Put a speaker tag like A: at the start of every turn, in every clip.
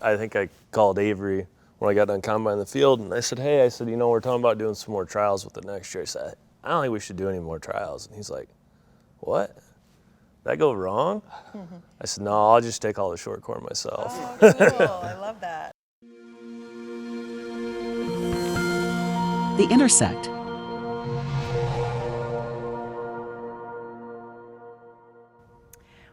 A: I think I called Avery when I got done combining the field, and I said, hey, we're talking about doing some more trials with it next year. I said, I don't think we should do any more trials. And he's like, what? Did that go wrong? I said, no, I'll just take all the short corn myself.
B: Oh, cool. I love that.
C: The Intersect.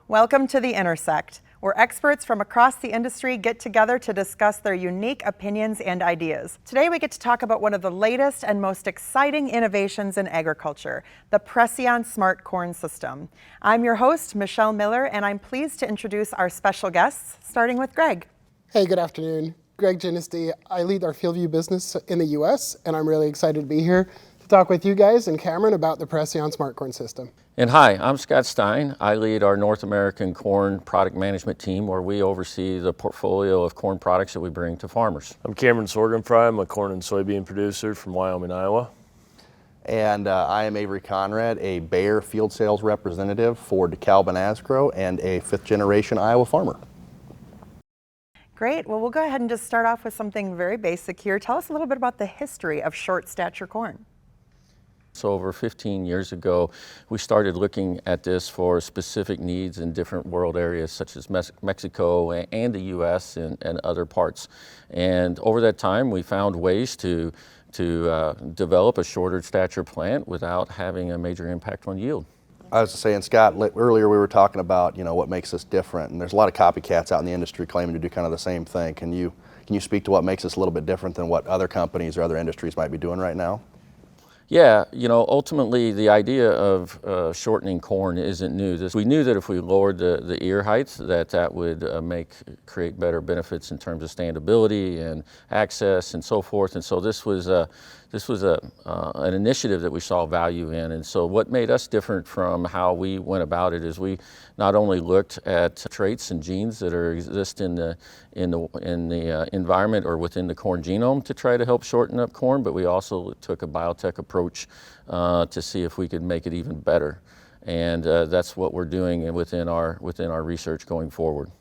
B: Welcome to The Intersect, where experts from across the industry get together to discuss their unique opinions and ideas. Today we get to talk about one of the latest and most exciting innovations in agriculture, the Preceon Smart Corn System. I'm your host, Michelle Miller, and I'm pleased to introduce our special guests, starting with Greg.
D: Hey, good afternoon. Greg Ginesty. I lead our FieldView business in the U.S., and I'm really excited to be here to talk with you guys and Cameron about the Preceon Smart Corn System.
E: And hi, I'm Scott Stein. I lead our North American corn product management team, where we oversee the portfolio of corn products that we bring to farmers.
A: I'm Cameron Sorghum-Fry. I'm a corn and soybean producer from Wyoming, Iowa.
F: And I am Avery Conrad, a Bayer field sales representative for DeKalb and Asgrow, and a fifth-generation Iowa farmer.
B: Great. Well, we'll go ahead and just start off with something very basic here. Tell us a little bit about the history of short stature corn.
E: So over 15 years ago, we started looking at this for specific needs in different world areas, such as Mexico and the U.S. and other parts. And over that time, we found ways to develop a shorter stature plant without having a major impact on yield.
F: I was saying, Scott, earlier we were talking about, what makes us different, and there's a lot of copycats out in the industry claiming to do kind of the same thing. Can you speak to what makes us a little bit different than what other companies or other industries might be doing right now?
E: Yeah, ultimately the idea of shortening corn isn't new. We knew that if we lowered the ear height, that would create better benefits in terms of standability and access and so forth. And so this was an initiative that we saw value in. And so what made us different from how we went about it is we not only looked at traits and genes that exist in the environment or within the corn genome to try to help shorten up corn, but we also took a biotech approach to see if we could make it even better. And that's what we're doing within our research going forward.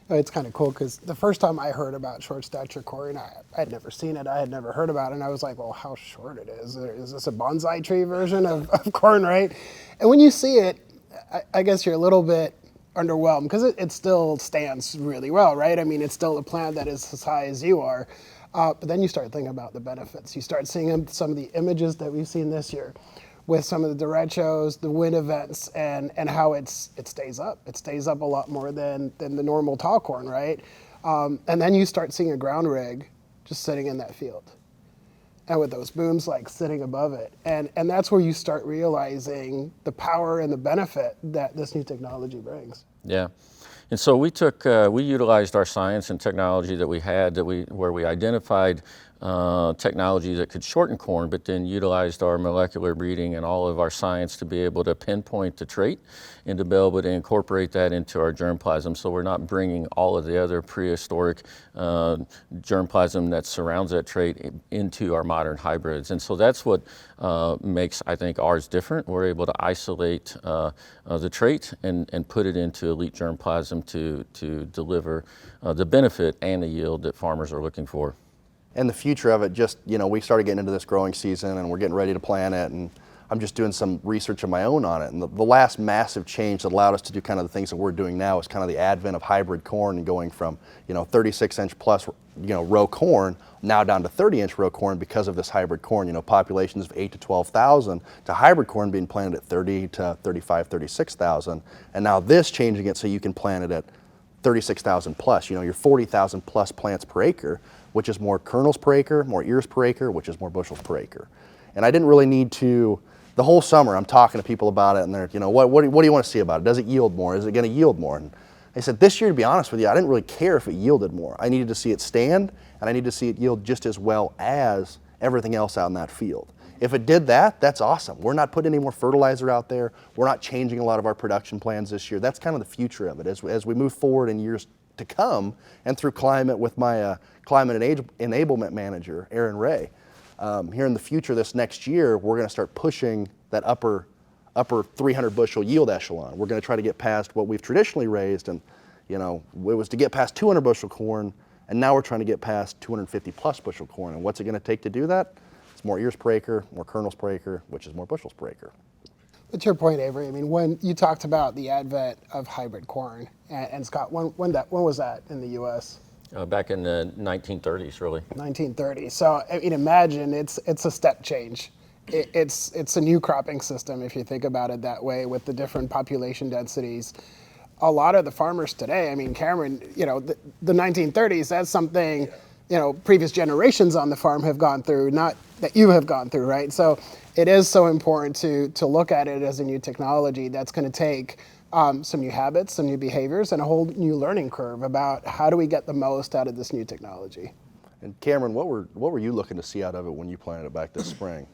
D: It's kind of cool because the first time I heard about short stature corn, I had never seen it, I had never heard about it, and I was like, well, how short it is. Is this a bonsai tree version of corn, right? And when you see it, I guess you're a little bit underwhelmed because it still stands really well, right? I mean, it's still a plant that is as high as you are. But then you start thinking about the benefits. You start seeing some of the images that we've seen this year with some of the derechos, the wind events, and how it stays up. It stays up a lot more than the normal tall corn, right? And then you start seeing a ground rig just sitting in that field. And with those booms like sitting above it. And that's where you start realizing the power and the benefit that this new technology brings.
E: Yeah. And so we utilized our science and technology that we had, where we identified technology that could shorten corn, but then utilized our molecular breeding and all of our science to be able to pinpoint the trait and to be able to incorporate that into our germplasm. So we're not bringing all of the other prehistoric germplasm that surrounds that trait into our modern hybrids. And so that's what makes, I think, ours different. We're able to isolate the trait and put it into elite germplasm to deliver the benefit and the yield that farmers are looking for.
F: And the future of it, we started getting into this growing season and we're getting ready to plant it, and I'm just doing some research of my own on it. And the last massive change that allowed us to do kind of the things that we're doing now is kind of the advent of hybrid corn and going from 36-inch plus row corn now down to 30-inch row corn because of this hybrid corn. Populations of 8,000 to 12,000 to hybrid corn being planted at 30 to 35, 36,000, and now this changing it so you can plant it at 36,000 plus. Your 40,000 plus plants per acre, which is more kernels per acre, more ears per acre, which is more bushels per acre. And I didn't really need to, the whole summer I'm talking to people about it, and they're, what do you want to see about it? Does it yield more? Is it going to yield more? And I said, this year, to be honest with you, I didn't really care if it yielded more. I needed to see it stand, and I needed to see it yield just as well as everything else out in that field. If it did that, that's awesome. We're not putting any more fertilizer out there. We're not changing a lot of our production plans this year. That's kind of the future of it as we move forward in years to come, and through Climate with my Climate Enablement Manager, Aaron Ray. Here in the future, this next year, we're going to start pushing that upper 300 bushel yield echelon. We're going to try to get past what we've traditionally raised, and You know, it was to get past 200 bushel corn, and now we're trying to get past 250 plus bushel corn. And what's it going to take to do that? It's more ears per acre, more kernels per acre, which is more bushels per acre.
D: But to your point, Avery, I mean, when you talked about the advent of hybrid corn, and Scott, when was that in the U.S.?
E: Back in the 1930s, really.
D: 1930. So I mean, imagine it's a step change. It's a new cropping system if you think about it that way, with the different population densities. A lot of the farmers today, I mean, Cameron, you know, the 1930s, that's something, you know, previous generations on the farm have gone through, not that you have gone through, right? So it is so important to look at it as a new technology that's going to take some new habits, some new behaviors, and a whole new learning curve about how do we get the most out of this new technology.
F: And Cameron, what were you looking to see out of it when you planted it back this spring?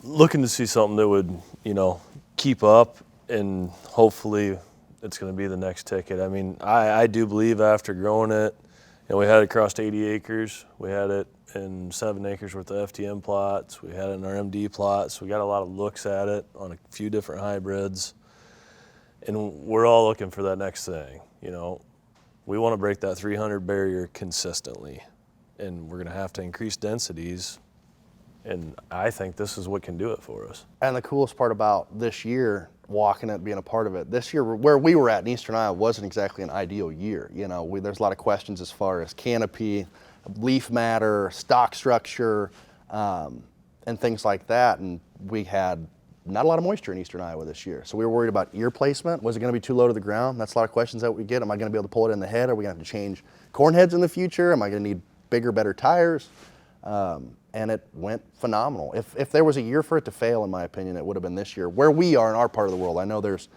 A: Looking to see something that would, you know, keep up, and hopefully it's going to be the next ticket. I mean, I do believe after growing it, you know, we had it across 80 acres. We had it in 7 acres worth of FTM plots. We had it in our MD plots. We got a lot of looks at it on a few different hybrids. And we're all looking for that next thing. You know, we want to break that 300 barrier consistently, and we're going to have to increase densities. And I think this is what can do it for us.
F: And the coolest part about this year, walking it, being a part of it, this year where we were at in Eastern Iowa wasn't exactly an ideal year. You know, there's a lot of questions as far as canopy, leaf matter, stalk structure, and things like that. And we had not a lot of moisture in Eastern Iowa this year. So we were worried about ear placement. Was it going to be too low to the ground? That's a lot of questions that we get. Am I going to be able to pull it in the head? Are we going to have to change corn heads in the future? Am I going to need bigger, better tires? And it went phenomenal. If there was a year for it to fail, in my opinion, it would have been this year. Where we are in our part of the world, I know there's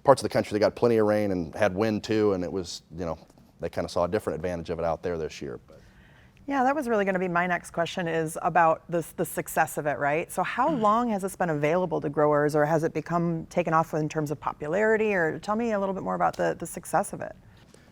F: parts of the country that got plenty of rain and had wind too, and it was, you know, they kind of saw a different advantage of it out there this year. But
B: Yeah, that was really going to be my next question, is about the success of it, right? So how long has this been available to growers, or has it become taken off in terms of popularity? Or tell me a little bit more about the success of it.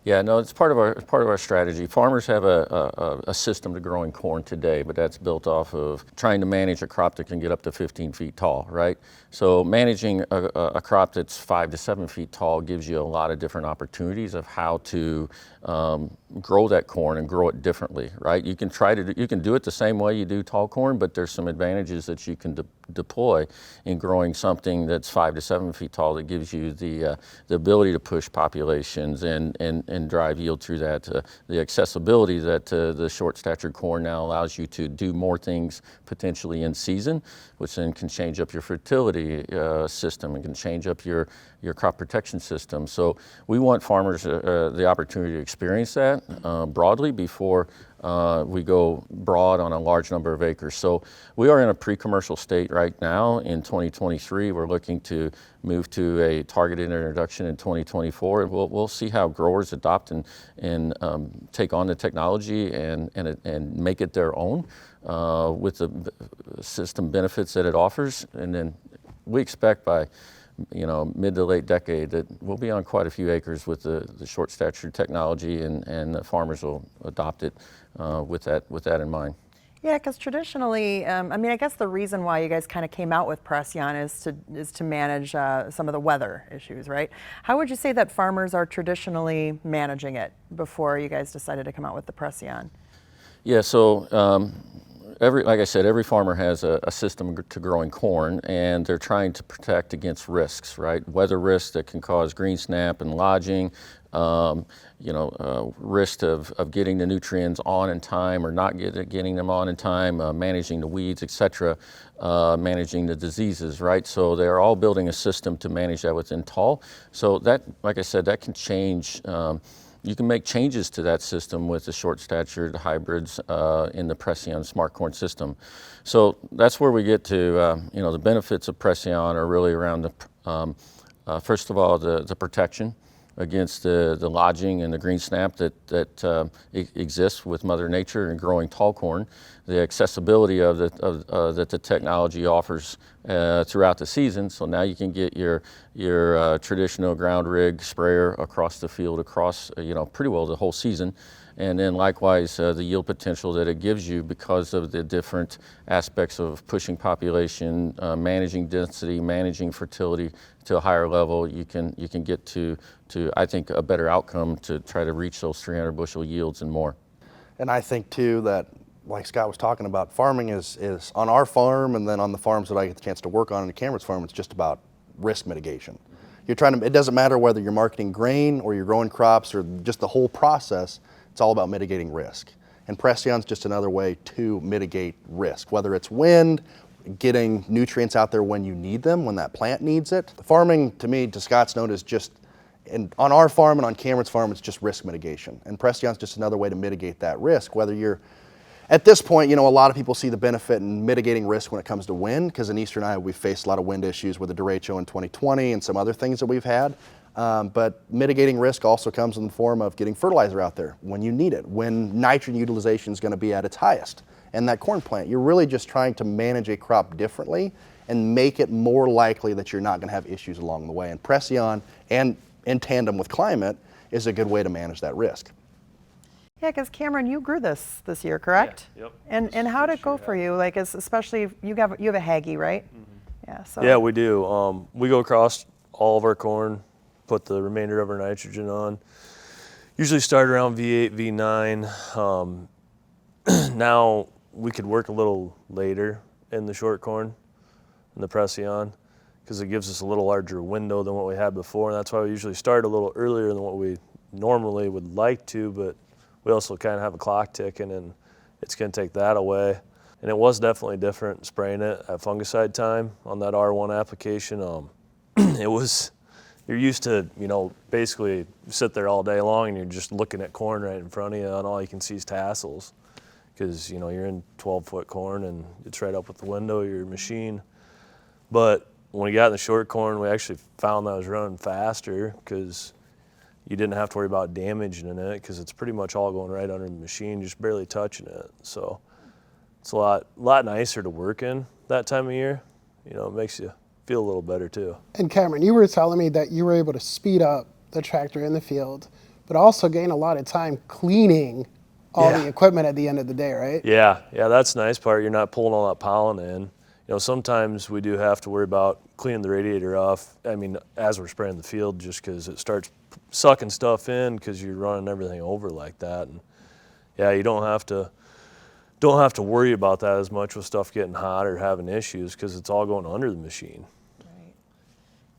E: Yeah, no, it's part of our strategy. Farmers have a system to growing corn today, but that's built off of trying to manage a crop that can get up to 15 feet tall, right? So managing a crop that's 5 to 7 feet tall gives you a lot of different opportunities of how to grow that corn and grow it differently, right? You can do it the same way you do tall corn, but there's some advantages that you can deploy in growing something that's 5 to 7 feet tall that gives you the ability to push populations and drive yield through that. The accessibility that the short statured corn now allows you to do more things potentially in season, which then can change up your fertility system and can change up your crop protection system. So we want farmers the opportunity to experience that broadly before we go broad on a large number of acres. So we are in a pre-commercial state right now. In 2023, we're looking to move to a targeted introduction in 2024. We'll see how growers adopt and take on the technology and make it their own with the system benefits that it offers. And then we expect by mid to late decade that we'll be on quite a few acres with the short stature technology, and the farmers will adopt it with that in mind.
B: Yeah, because traditionally, I guess the reason why you guys kind of came out with Preceon is to manage some of the weather issues, right? How would you say that farmers are traditionally managing it before you guys decided to come out with the Preceon?
E: Yeah, so like I said, every farmer has a system to growing corn, and they're trying to protect against risks, right? Weather risks that can cause greensnap and lodging, risk of getting the nutrients on in time or not getting them on in time, managing the weeds, etc., managing the diseases, right? So they're all building a system to manage that within tall. So that, like I said, that can change. You can make changes to that system with the short-statured hybrids in the Preceon Smart Corn System. So that's where we get to, the benefits of Preceon are really around first of all, the protection against the lodging and the greensnap that exists with Mother Nature and growing tall corn, the accessibility that the technology offers throughout the season. So now you can get your your traditional ground rig sprayer across the field, across pretty well the whole season. And then likewise, the yield potential that it gives you because of the different aspects of pushing population, managing density, managing fertility to a higher level, you can get to I think a better outcome to try to reach those 300 bushel yields and more.
F: And I think too that, like Scott was talking about, farming is on our farm and then on the farms that I get the chance to work on Cameron's farm, it's just about risk mitigation. You're trying to, it doesn't matter whether you're marketing grain or you're growing crops or just the whole process, it's all about mitigating risk. And Preceon's just another way to mitigate risk, whether it's wind, getting nutrients out there when you need them, when that plant needs it. The farming, to me, to Scott's note, is just, on our farm and on Cameron's farm, it's just risk mitigation. And Preceon's just another way to mitigate that risk, whether you're, at this point, a lot of people see the benefit in mitigating risk when it comes to wind, because in Eastern Iowa, we've faced a lot of wind issues with the derecho in 2020 and some other things that we've had. But mitigating risk also comes in the form of getting fertilizer out there when you need it, when nitrogen utilization is going to be at its highest. And that corn plant, you're really just trying to manage a crop differently and make it more likely that you're not going to have issues along the way. And Preceon, and in tandem with Climate, is a good way to manage that risk.
B: Yeah, because Cameron, you grew this year, correct?
A: Yeah, yep.
B: And how did it go for you? Like, especially you have a Hagee, right? Mm-hmm. Yeah. So.
A: Yeah, we do. We go across all of our corn, put the remainder of our nitrogen on. Usually start around V8, V9. Now we could work a little later in the short corn, in the Preceon, because it gives us a little larger window than what we had before. And that's why we usually start a little earlier than what we normally would like to, but we also kind of have a clock ticking, and it's going to take that away. And it was definitely different spraying it at fungicide time on that R1 application. It was, you're used to, basically sit there all day long and you're just looking at corn right in front of you, and all you can see is tassels, because you're in 12-foot corn and it's right up with the window of your machine. But when we got in the short corn, we actually found that I was running faster, because you didn't have to worry about damaging it, because it's pretty much all going right under the machine, just barely touching it. So it's a lot nicer to work in that time of year. It makes you feel a little better too.
D: And Cameron, you were telling me that you were able to speed up the tractor in the field, but also gain a lot of time cleaning all the equipment at the end of the day, right?
A: Yeah, that's the nice part. You're not pulling all that pollen in. Sometimes we do have to worry about cleaning the radiator off, as we're spraying the field, just because it starts sucking stuff in, because you're running everything over like that. And yeah, you don't have to worry about that as much with stuff getting hot or having issues, because it's all going under the machine.
B: Right.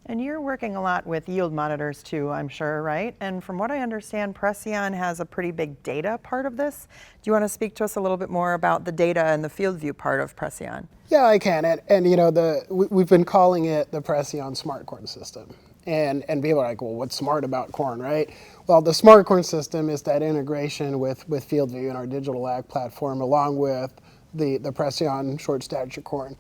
B: And you're working a lot with yield monitors too, I'm sure, right? And from what I understand, Preceon has a pretty big data part of this. Do you want to speak to us a little bit more about the data and the FieldView part of Preceon?
D: Yeah, I can. And we've been calling it the Preceon Smart Corn System. And people are like, well, what's smart about corn, right? Well, the Smart Corn System is that integration with FieldView and our digital ag platform, along with the Preceon short stature corn.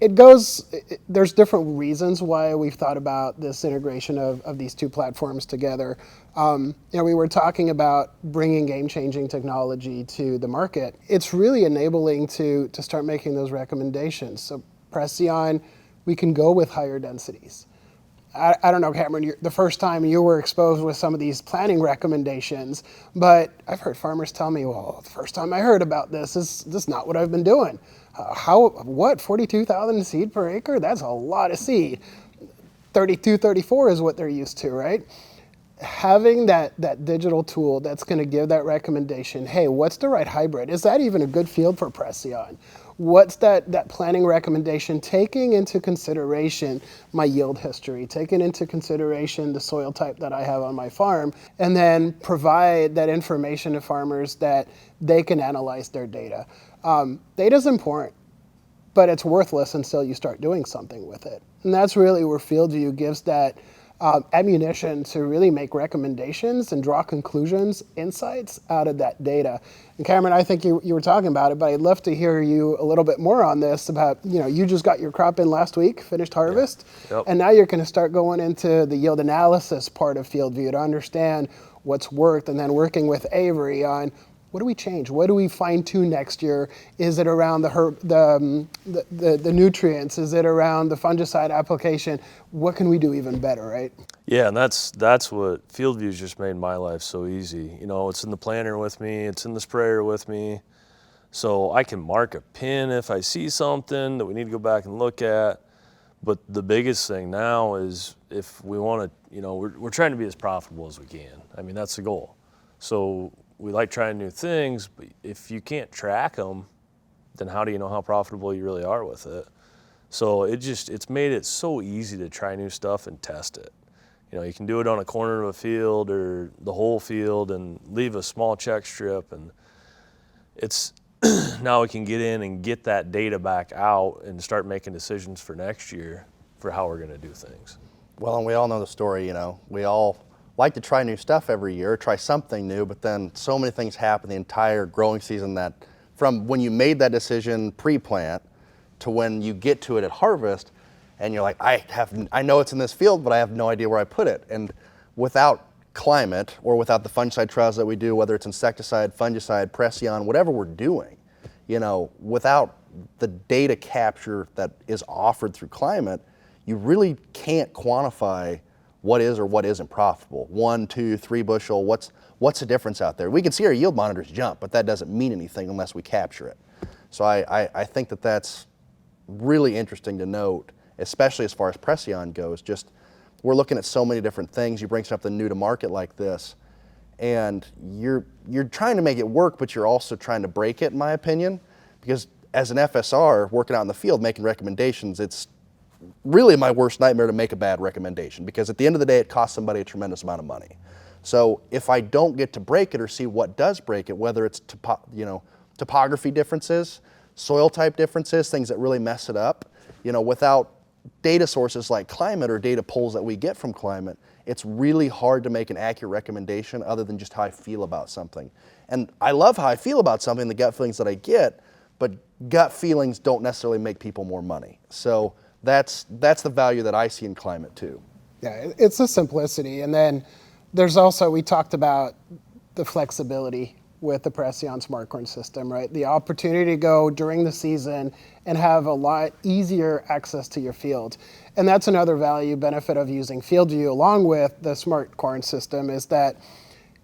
D: There's different reasons why we've thought about this integration of these two platforms together. We were talking about bringing game-changing technology to the market. It's really enabling to start making those recommendations. So Preceon, we can go with higher densities. I don't know, Cameron, the first time you were exposed with some of these planting recommendations, but I've heard farmers tell me, well, the first time I heard about this is not what I've been doing. 42,000 seed per acre? That's a lot of seed. 32, 34 is what they're used to, right? Having that digital tool that's going to give that recommendation, hey, what's the right hybrid? Is that even a good field for Preceon? What's that planning recommendation, taking into consideration my yield history, taking into consideration the soil type that I have on my farm, and then provide that information to farmers that they can analyze their data. Data's important, but it's worthless until you start doing something with it. And that's really where FieldView gives that ammunition to really make recommendations and draw conclusions, insights out of that data. And Cameron, I think you were talking about it, but I'd love to hear you a little bit more on this about, you just got your crop in last week, finished harvest,
A: Yep.
D: And now you're going to start going into the yield analysis part of FieldView to understand what's worked, and then working with Avery on what do we change? What do we fine tune next year? Is it around the nutrients? Is it around the fungicide application? What can we do even better, right?
A: Yeah, and that's what FieldView's just made my life so easy. You know, it's in the planter with me, it's in the sprayer with me, so I can mark a pin if I see something that we need to go back and look at. But the biggest thing now is if we want to, you know, we're trying to be as profitable as we can. I mean, that's the goal. So we like trying new things, but if you can't track them, then how do you know how profitable you really are with it? So it's made it so easy to try new stuff and test it. You know, you can do it on a corner of a field or the whole field and leave a small check strip, and it's now we can get in and get that data back out and start making decisions for next year for how we're going to do things.
F: Well, and we all know the story, you know. We all like to try new stuff every year, try something new, but then so many things happen the entire growing season that from when you made that decision pre-plant to when you get to it at harvest, and you're like, I know it's in this field, but I have no idea where I put it. And without climate or without the fungicide trials that we do, whether it's insecticide, fungicide, Preceon, whatever we're doing, you know, without the data capture that is offered through climate, you really can't quantify what is or what isn't profitable. 1, 2, 3 bushel, what's the difference out there? We can see our yield monitors jump, but that doesn't mean anything unless we capture it. So I think that that's really interesting to note, especially as far as Preceon goes. Just we're looking at so many different things. You bring something new to market like this, and you're trying to make it work, but you're also trying to break it, in my opinion, because as an FSR working out in the field making recommendations, it's really my worst nightmare to make a bad recommendation, because at the end of the day it costs somebody a tremendous amount of money. So if I don't get to break it or see what does break it, whether it's topography differences, soil type differences, things that really mess it up, you know, without data sources like climate or data polls that we get from climate, it's really hard to make an accurate recommendation other than just how I feel about something. And I love how I feel about something, the gut feelings that I get, but gut feelings don't necessarily make people more money. So that's the value that I see in climate too.
D: Yeah, it's the simplicity. And then there's also, we talked about the flexibility with the Preceon Smart Corn System, right? The opportunity to go during the season and have a lot easier access to your field. And that's another value benefit of using FieldView along with the Smart Corn System, is that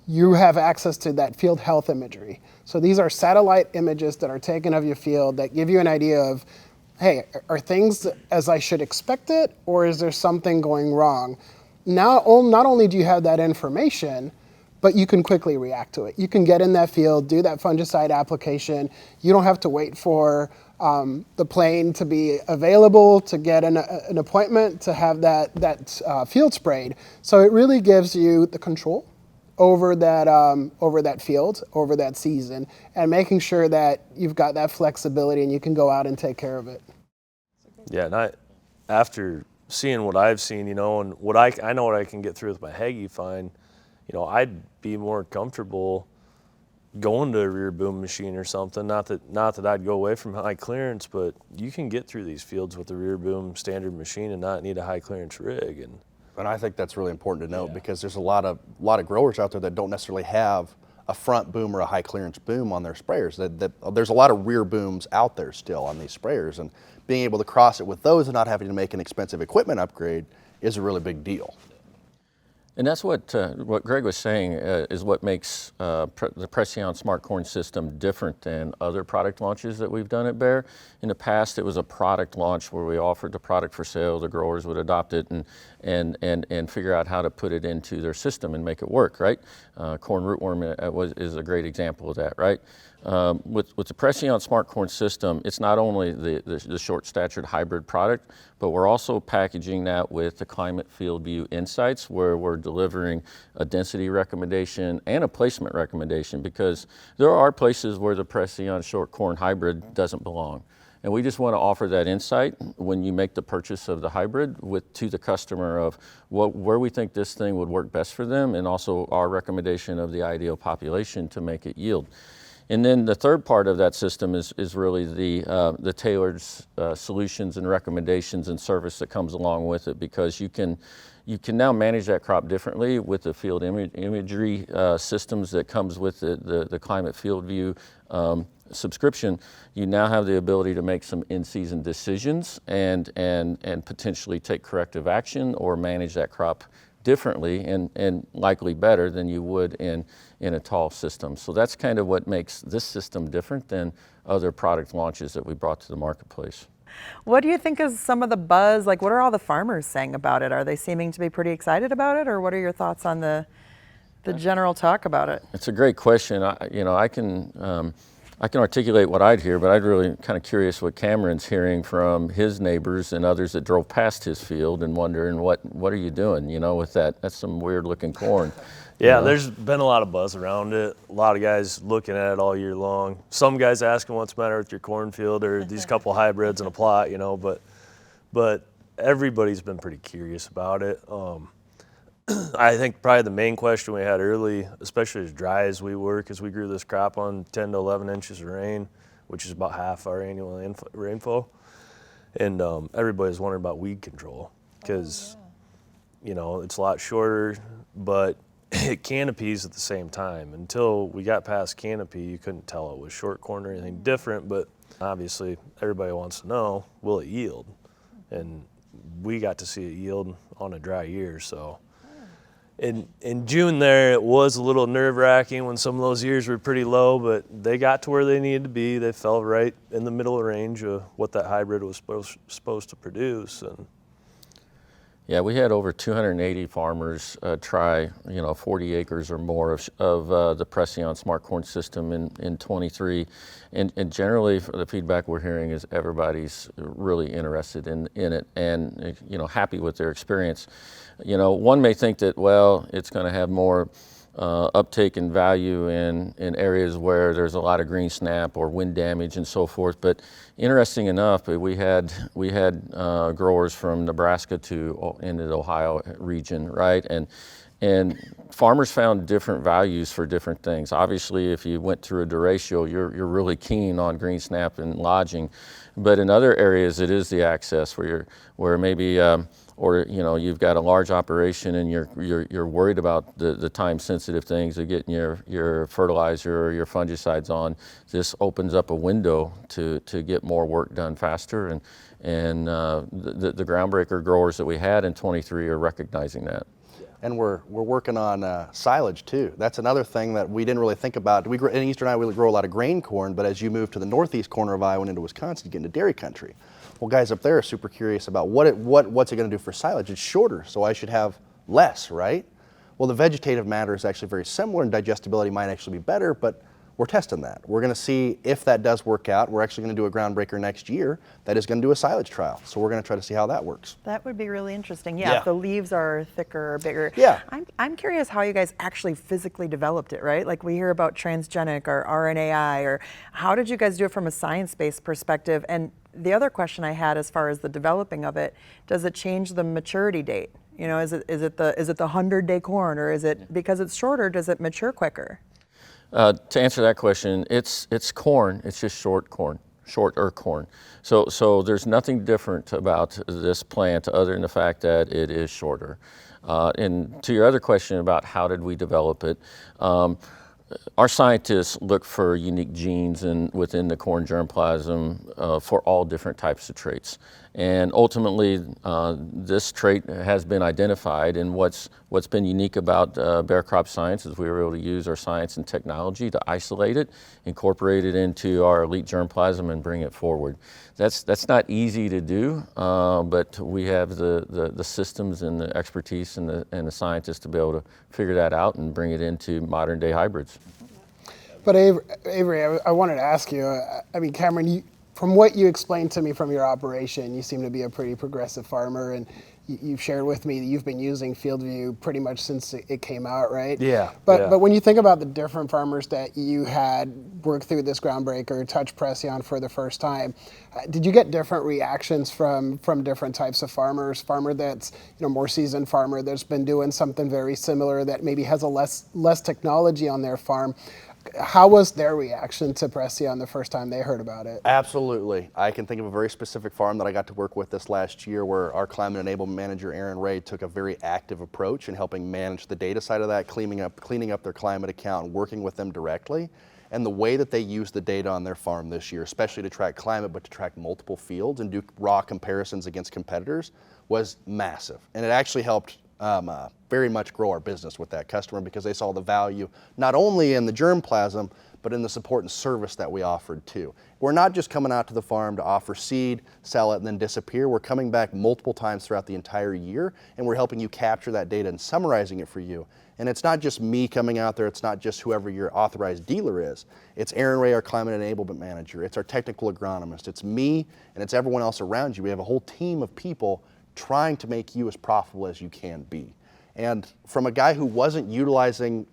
D: you have access to that field health imagery. So these are satellite images that are taken of your field that give you an idea of, hey, are things as I should expect it, or is there something going wrong? Not only do you have that information, but you can quickly react to it. You can get in that field, do that fungicide application. You don't have to wait for the plane to be available, to get an appointment, to have that field sprayed. So it really gives you the control over that field, over that season, and making sure that you've got that flexibility and you can go out and take care of it.
A: Yeah, and after seeing what I've seen, you know, and what I know what I can get through with my Hagee fine, you know, I'd be more comfortable going to a rear boom machine or something. Not that I'd go away from high clearance, but you can get through these fields with a rear boom standard machine and not need a high clearance rig.
F: And I think that's really important to note, because there's a lot of growers out there that don't necessarily have a front boom or a high clearance boom on their sprayers. There's a lot of rear booms out there still on these sprayers, and being able to cross it with those and not having to make an expensive equipment upgrade is a really big deal.
E: And that's what Greg was saying is what makes the Preceon Smart Corn System different than other product launches that we've done at Bayer. In the past, it was a product launch where we offered the product for sale. The growers would adopt it and figure out how to put it into their system and make it work, right? Corn rootworm is a great example of that, right? With the Preceon Smart Corn System, it's not only the short-statured hybrid product, but we're also packaging that with the Climate FieldView Insights, where we're delivering a density recommendation and a placement recommendation, because there are places where the Preceon short corn hybrid doesn't belong. And we just want to offer that insight when you make the purchase of the hybrid to the customer of where we think this thing would work best for them, and also our recommendation of the ideal population to make it yield. And then the third part of that system is really the tailored solutions and recommendations and service that comes along with it, because you can now manage that crop differently with the field imagery systems that comes with the Climate FieldView subscription. You now have the ability to make some in-season decisions and potentially take corrective action or manage that crop differently and likely better than you would in a tall system. So that's kind of what makes this system different than other product launches that we brought to the marketplace.
B: What do you think is some of the buzz? Like, what are all the farmers saying about it? Are they seeming to be pretty excited about it, or what are your thoughts on the general talk about it?
E: It's a great question. I can articulate what I'd hear, but I'd really kind of curious what Cameron's hearing from his neighbors and others that drove past his field and wondering what are you doing, with that? That's some weird looking corn.
A: Yeah, there's been a lot of buzz around it. A lot of guys looking at it all year long. Some guys asking what's the matter with your cornfield or these couple hybrids in a plot, but everybody's been pretty curious about it. I think probably the main question we had early, especially as dry as we were, because we grew this crop on 10 to 11 inches of rain, which is about half our annual rainfall. And everybody's wondering about weed control because, it's a lot shorter, but it canopies at the same time. Until we got past canopy, you couldn't tell it was short corn or anything different, but obviously everybody wants to know, will it yield? And we got to see it yield on a dry year, so. In June there, it was a little nerve-wracking when some of those years were pretty low, but they got to where they needed to be. They fell right in the middle of range of what that hybrid was supposed to produce. And
E: yeah, we had over 280 farmers try, 40 acres or more of the Preceon Smart Corn System in 23. And generally, the feedback we're hearing is everybody's really interested in it and, happy with their experience. One may think that, it's going to have more uptake and value in areas where there's a lot of Greensnap or wind damage and so forth. But interesting enough, we had growers from Nebraska to into the Ohio region, right? And farmers found different values for different things. Obviously, if you went through a derecho, you're really keen on Greensnap and lodging. But in other areas, it is the access where maybe you've got a large operation and you're worried about the time-sensitive things of getting your fertilizer or your fungicides on. This opens up a window to get more work done faster, and the groundbreaker growers that we had in 23 are recognizing that.
F: And we're working on silage too. That's another thing that we didn't really think about. In eastern Iowa, we grow a lot of grain corn, but as you move to the northeast corner of Iowa and into Wisconsin, you get into dairy country. Well, guys up there are super curious about what's it going to do for silage. It's shorter, so I should have less, right? Well, the vegetative matter is actually very similar, and digestibility might actually be better, but we're testing that. We're going to see if that does work out. We're actually going to do a groundbreaker next year that is going to do a silage trial. So we're going to try to see how that works.
B: That would be really interesting. Yeah, if the leaves are thicker or bigger.
F: Yeah.
B: I'm curious how you guys actually physically developed it, right? Like we hear about transgenic or RNAi, or how did you guys do it from a science-based perspective? And the other question I had as far as the developing of it, does it change the maturity date? Is it the 100-day corn, or is it, because it's shorter, does it mature quicker?
E: To answer that question, it's corn. It's just shorter corn. So there's nothing different about this plant other than the fact that it is shorter. And to your other question about how did we develop it, our scientists look for unique genes within the corn germplasm for all different types of traits. And ultimately, this trait has been identified, and what's been unique about Bear Crop Science is we were able to use our science and technology to isolate it, incorporate it into our elite germplasm, and bring it forward. That's not easy to do, but we have the systems and the expertise and the scientists to be able to figure that out and bring it into modern day hybrids.
D: But Avery, I wanted to ask you, Cameron, from what you explained to me from your operation, you seem to be a pretty progressive farmer, and you've shared with me that you've been using FieldView pretty much since it came out, right?
A: Yeah,
D: But
A: yeah.
D: but when you think about the different farmers that you had work through this groundbreaker, touch Preceon for the first time, did you get different reactions from different types of farmers? Farmer that's more seasoned farmer that's been doing something very similar that maybe has a less technology on their farm. How was their reaction to Preceon the first time they heard about it?
F: Absolutely. I can think of a very specific farm that I got to work with this last year where our climate enablement manager, Aaron Ray, took a very active approach in helping manage the data side of that, cleaning up their climate account and working with them directly. And the way that they used the data on their farm this year, especially to track climate, but to track multiple fields and do raw comparisons against competitors, was massive. And it actually helped very much grow our business with that customer because they saw the value not only in the germplasm, but in the support and service that we offered too. We're not just coming out to the farm to offer seed, sell it, and then disappear. We're coming back multiple times throughout the entire year, and we're helping you capture that data and summarizing it for you. And it's not just me coming out there, it's not just whoever your authorized dealer is. It's Aaron Ray, our climate enablement manager, it's our technical agronomist, it's me, and it's everyone else around you. We have a whole team of people trying to make you as profitable as you can be. And from a guy who wasn't utilizing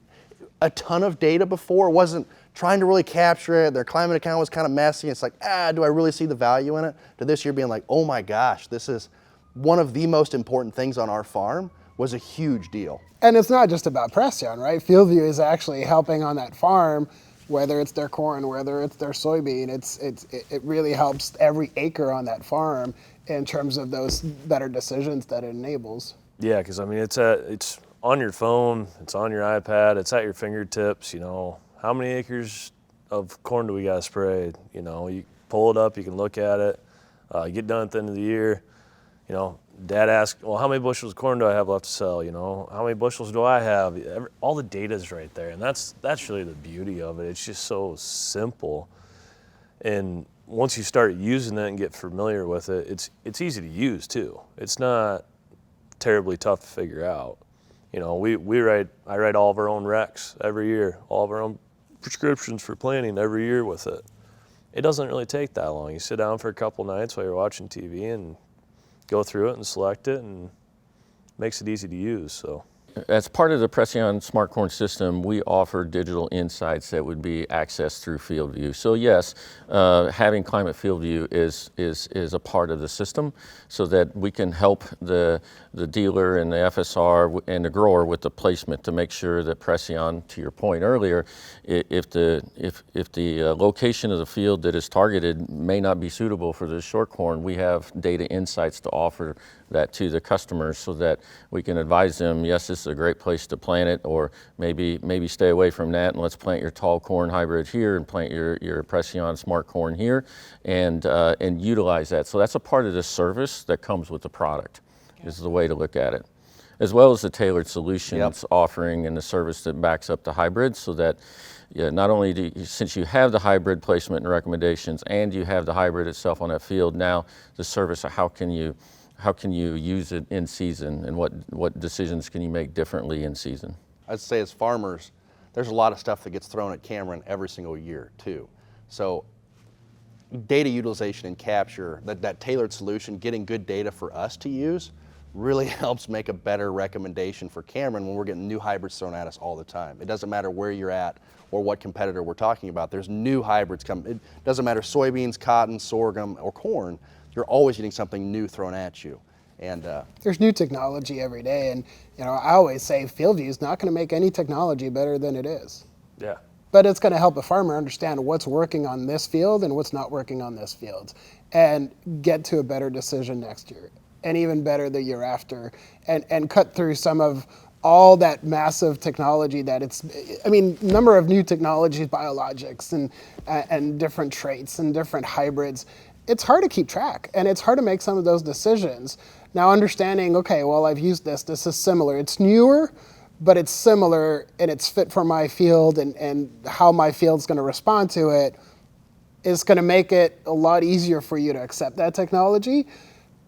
F: a ton of data before, wasn't trying to really capture it, their climate account was kind of messy, it's like, do I really see the value in it? To this year being like, oh my gosh, this is one of the most important things on our farm, was a huge deal.
D: And it's not just about Preceon, right? FieldView is actually helping on that farm, whether it's their corn, whether it's their soybean. It really helps every acre on that farm in terms of those better decisions that it enables.
A: Yeah, because I mean, it's on your phone, it's on your iPad, it's at your fingertips. How many acres of corn do we got sprayed? You pull it up, you can look at it. You get done at the end of the year. Dad asks, well, how many bushels of corn do I have left to sell? How many bushels do I have? All the data's right there, and that's really the beauty of it. It's just so simple, and once you start using it and get familiar with it, it's easy to use too. It's not terribly tough to figure out. I write all of our own recs every year, all of our own prescriptions for planting every year with it. It doesn't really take that long. You sit down for a couple nights while you're watching TV and go through it and select it, and makes it easy to use. So,
E: as part of the Preceon Smart Corn System, we offer digital insights that would be accessed through FieldView. So yes, having Climate FieldView is a part of the system, so that we can help the dealer and the FSR and the grower with the placement to make sure that Preceon, to your point earlier, if the location of the field that is targeted may not be suitable for the short corn, we have data insights to offer that to the customers so that we can advise them, yes, this is a great place to plant it, or maybe stay away from that and let's plant your tall corn hybrid here and plant your Preceon Smart Corn here, and utilize that. So that's a part of the service that comes with the product, is the way to look at it, as well as the tailored solutions offering and the service that backs up the hybrid, so that not only since you have the hybrid placement and recommendations and you have the hybrid itself on that field, now the service of how can you use it in season, and what decisions can you make differently in season?
F: I'd say as farmers, there's a lot of stuff that gets thrown at Cameron every single year too. So data utilization and capture, that tailored solution, getting good data for us to use, really helps make a better recommendation for Cameron when we're getting new hybrids thrown at us all the time. It doesn't matter where you're at or what competitor we're talking about. There's new hybrids coming. It doesn't matter soybeans, cotton, sorghum, or corn. You're always getting something new thrown at you. And
D: there's new technology every day, and I always say FieldView is not going to make any technology better than it is.
A: yeah.
D: But it's going to help a farmer understand what's working on this field and what's not working on this field, and get to a better decision next year, and even better the year after, and cut through some of all that massive technology that number of new technologies, biologics, and different traits and different hybrids. It's hard to keep track, and it's hard to make some of those decisions. Now, understanding, okay, well, I've used this is similar. It's newer, but it's similar, and it's fit for my field, and how my field's going to respond to it is going to make it a lot easier for you to accept that technology.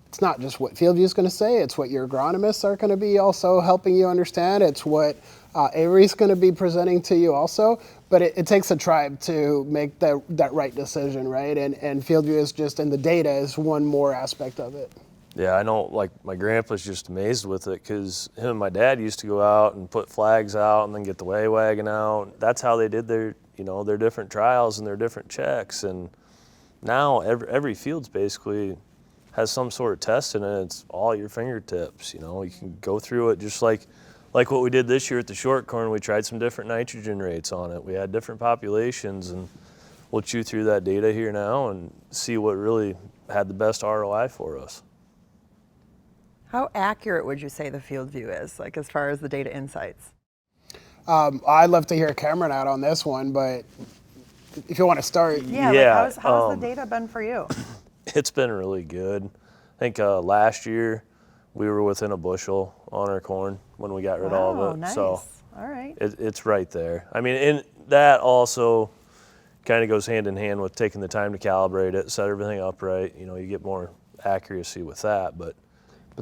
D: It's not just what FieldView is going to say, it's what your agronomists are going to be also helping you understand. It's what Avery's going to be presenting to you also. But it takes a tribe to make that right decision, right? And FieldView is just, and the data is one more aspect of it.
A: Yeah, I know, like, my grandpa's just amazed with it because him and my dad used to go out and put flags out and then get the way wagon out. That's how they did their, their different trials and their different checks. And now every field's basically has some sort of test in it. It's all at your fingertips, you can go through it just like what we did this year at the short corn. We tried some different nitrogen rates on it. We had different populations, and we'll chew through that data here now and see what really had the best ROI for us.
B: How accurate would you say the FieldView is, like as far as the data insights?
D: I'd love to hear Cameron out on this one, but if you want to start.
B: Yeah,
A: Yeah,
B: like how's the data been for you?
A: It's been really good. I think last year we were within a bushel on our corn when we got rid of all of it.
B: Nice.
A: So
B: all right.
A: it's right there. I mean, and that also kind of goes hand in hand with taking the time to calibrate it, set everything up right. You get more accuracy with that, but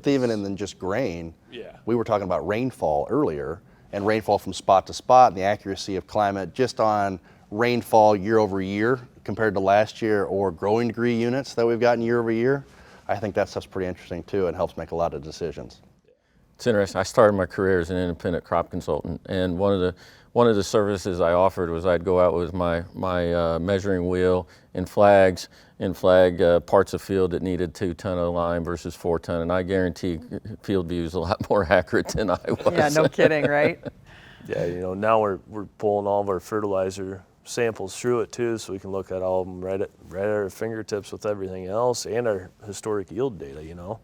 F: even in just grain,
A: yeah,
F: we were talking about rainfall earlier, and rainfall from spot to spot, and the accuracy of climate just on rainfall year over year compared to last year, or growing degree units that we've gotten year over year. I think that stuff's pretty interesting too, and helps make a lot of decisions.
E: It's interesting. I started my career as an independent crop consultant, and one of the services I offered was I'd go out with my measuring wheel and flag parts of field that needed 2 ton of lime versus 4 ton, and I guarantee FieldView is a lot more accurate than I was.
B: Yeah, no kidding, right?
A: Yeah, now we're pulling all of our fertilizer samples through it too, so we can look at all of them right at our fingertips with everything else and our historic yield data.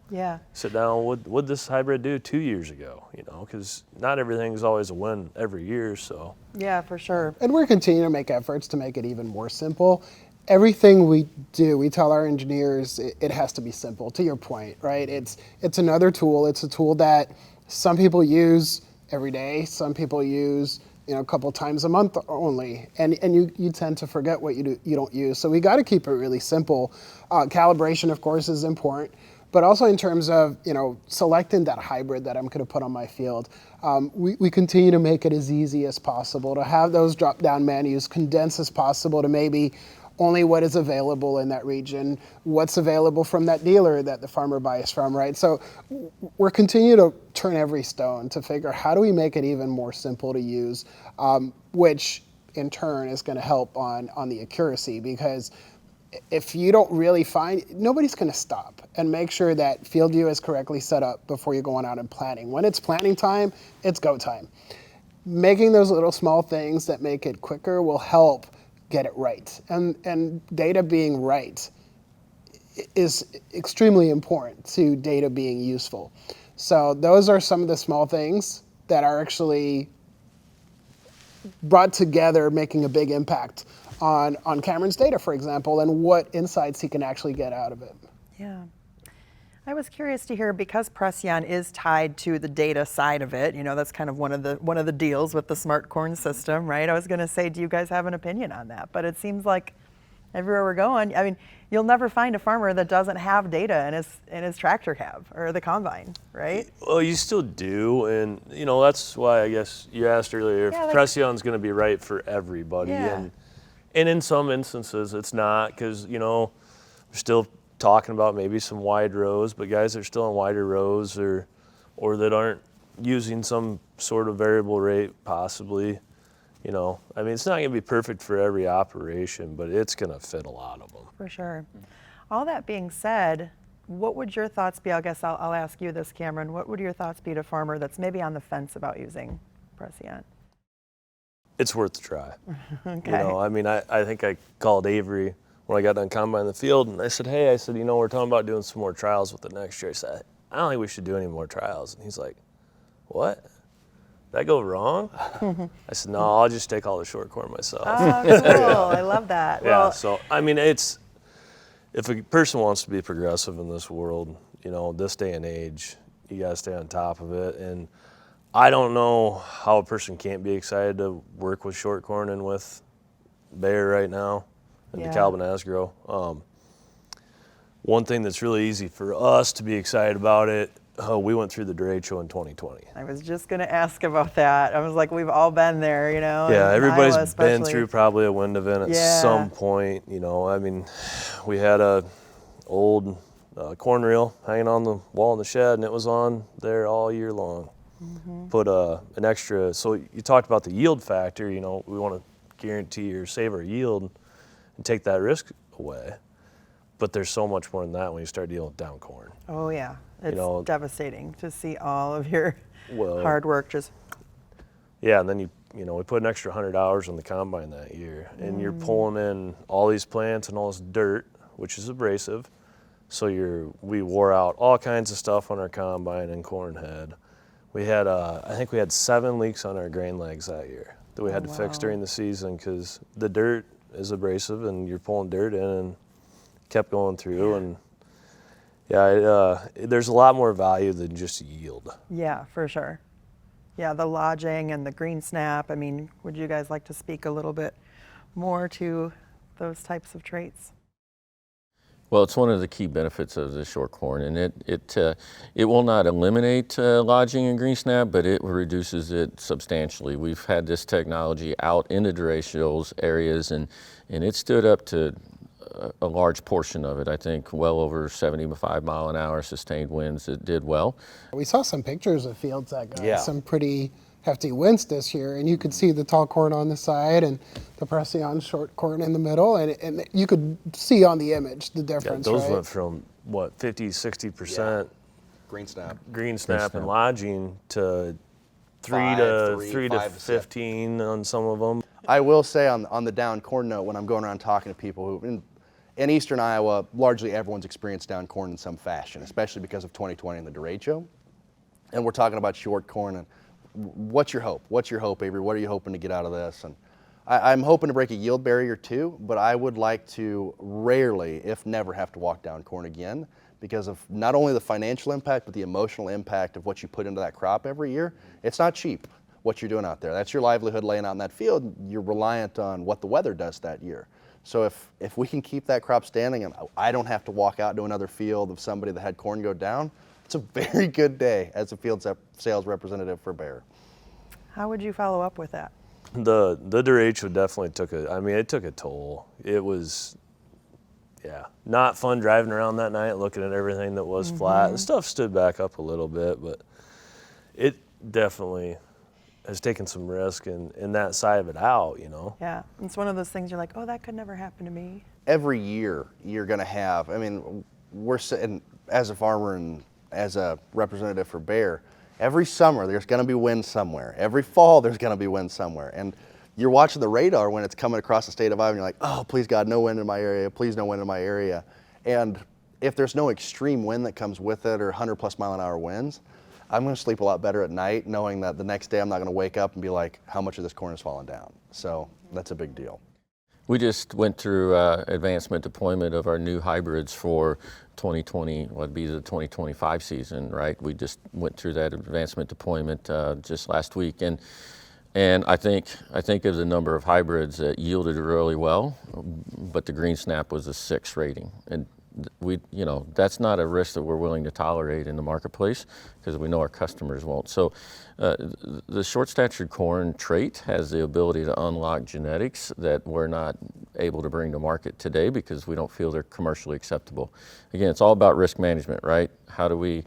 B: Yeah.
A: Sit down. What'd this hybrid do 2 years ago? Because not everything's always a win every year. So.
B: Yeah, for sure.
D: And we're continuing to make efforts to make it even more simple. Everything we do, we tell our engineers it has to be simple, to your point, right? It's another tool. It's a tool that some people use every day. Some people use a couple times a month only, and you tend to forget what you don't use. So we got to keep it really simple. Calibration, of course, is important, but also in terms of selecting that hybrid that I'm going to put on my field, we continue to make it as easy as possible, to have those drop-down menus condensed as possible to maybe only what is available in that region, what's available from that dealer that the farmer buys from, right? So we're continuing to turn every stone to figure out how do we make it even more simple to use, which in turn is going to help on the accuracy, because if you don't really find, nobody's going to stop and make sure that FieldView is correctly set up before you're going out and planting. When it's planting time, it's go time. Making those little small things that make it quicker will help get it right. And data being right is extremely important to data being useful. So those are some of the small things that are actually brought together, making a big impact on Cameron's data, for example, and what insights he can actually get out of it.
B: Yeah. I was curious to hear, because Preceon is tied to the data side of it, that's kind of one of the deals with the Smart Corn System, right? I was going to say, do you guys have an opinion on that? But it seems like everywhere we're going, I mean, you'll never find a farmer that doesn't have data in his tractor cab or the combine, right?
A: Well, you still do, and that's why I guess you asked earlier if Preceon's going to be right for everybody, and in some instances it's not, because we're still talking about maybe some wide rows, but guys are still in wider rows or that aren't using some sort of variable rate possibly. I mean, it's not going to be perfect for every operation, but it's going to fit a lot of them.
B: For sure. All that being said, what would your thoughts be? I guess I'll ask you this, Cameron. What would your thoughts be to a farmer that's maybe on the fence about using Preceon?
A: It's worth a try.
B: Okay.
A: I mean, I think I called Avery when I got done combining the field, and I said, hey, we're talking about doing some more trials with it next year. I said, I don't think we should do any more trials. And he's like, what? Did that go wrong? I said, no, I'll just take all the short corn myself.
B: Oh, cool. I love that.
A: Yeah,
B: Well,
A: so, I mean, if a person wants to be progressive in this world, this day and age, you got to stay on top of it. And I don't know how a person can't be excited to work with short corn and with Bayer right now. And DeKalb and Asgrow. One thing that's really easy for us to be excited about it, we went through the derecho in 2020.
B: I was just going to ask about that. I was like, we've all been there,
A: Yeah, everybody's
B: Iowa
A: been through probably a wind event at some point. I mean, we had a old corn reel hanging on the wall in the shed, and it was on there all year long. Put an extra, so you talked about the yield factor, you know, we want to guarantee or save our yield and take that risk away. But there's so much more than that when you start dealing with down corn.
B: Oh yeah, it's
A: know-
B: devastating to see all of your
A: Well,
B: hard work just.
A: Yeah, and then you know, we put an extra 100 hours on the combine that year, and you're pulling in all these plants and all this dirt, which is abrasive. So we wore out all kinds of stuff on our combine and corn head. We had, I think we had 7 leaks on our grain legs that year that we had to fix during the season because the dirt is abrasive and you're pulling dirt in, and kept going through. And there's a lot more value than just yield.
B: Yeah, for sure. Yeah, the lodging and the Greensnap. I mean, would you guys like to speak a little bit more to those types of traits?
E: Well, it's one of the key benefits of the short corn, and it will not eliminate lodging and Greensnap, but it reduces it substantially. We've had this technology out in the derecho areas, and it stood up to a large portion of it. I think well over 75 mile an hour sustained winds. It did well.
D: We saw some pictures of fields that got
F: Yeah.
D: some pretty hefty winds this year, and you could see the tall corn on the side and the Preceon short corn in the middle, and you could see on the image the
A: Yeah,
D: difference,
A: those
D: right?
A: went from, what, 50, 60%
F: Greensnap.
A: Greensnap and lodging to 3
F: 5,
A: to
F: 3,
A: 3 to
F: 5 to 7.
A: 15 on some of them.
F: I will say on the down corn note, when I'm going around talking to people who, in eastern Iowa, largely everyone's experienced down corn in some fashion, especially because of 2020 and the derecho. And we're talking about short corn. And what's your hope? What's your hope, Avery? What are you hoping to get out of this? And I'm hoping to break a yield barrier too, but I would like to rarely, if never, have to walk down corn again because of not only the financial impact, but the emotional impact of what you put into that crop every year. It's not cheap what you're doing out there. That's your livelihood laying out in that field. You're reliant on what the weather does that year. So if we can keep that crop standing and I don't have to walk out to another field of somebody that had corn go down, it's a very good day as a field sales representative for Bayer.
B: How would you follow up with that?
A: The derecho definitely it took a toll. It was, not fun driving around that night looking at everything that was flat. The stuff stood back up a little bit, but it definitely has taken some risk in that side of it out, you know.
B: Yeah, it's one of those things you're like, oh, that could never happen to me.
F: Every year you're going to have, we're sitting as a farmer and as a representative for Bayer, every summer there's going to be wind somewhere. Every fall there's going to be wind somewhere. And you're watching the radar when it's coming across the state of Iowa and you're like, oh, please God, no wind in my area, please no wind in my area. And if there's no extreme wind that comes with it or 100 plus mile an hour winds, I'm going to sleep a lot better at night knowing that the next day I'm not going to wake up and be like, how much of this corn has fallen down? So that's a big deal.
E: We just went through advancement deployment of our new hybrids for 2020, what would be the 2025 season, right? We just went through that advancement deployment just last week, and I think of the number of hybrids that yielded really well, but the Greensnap was a 6 rating, and that's not a risk that we're willing to tolerate in the marketplace because we know our customers won't. So the short-statured corn trait has the ability to unlock genetics that we're not able to bring to market today because we don't feel they're commercially acceptable. Again, it's all about risk management, right? How do we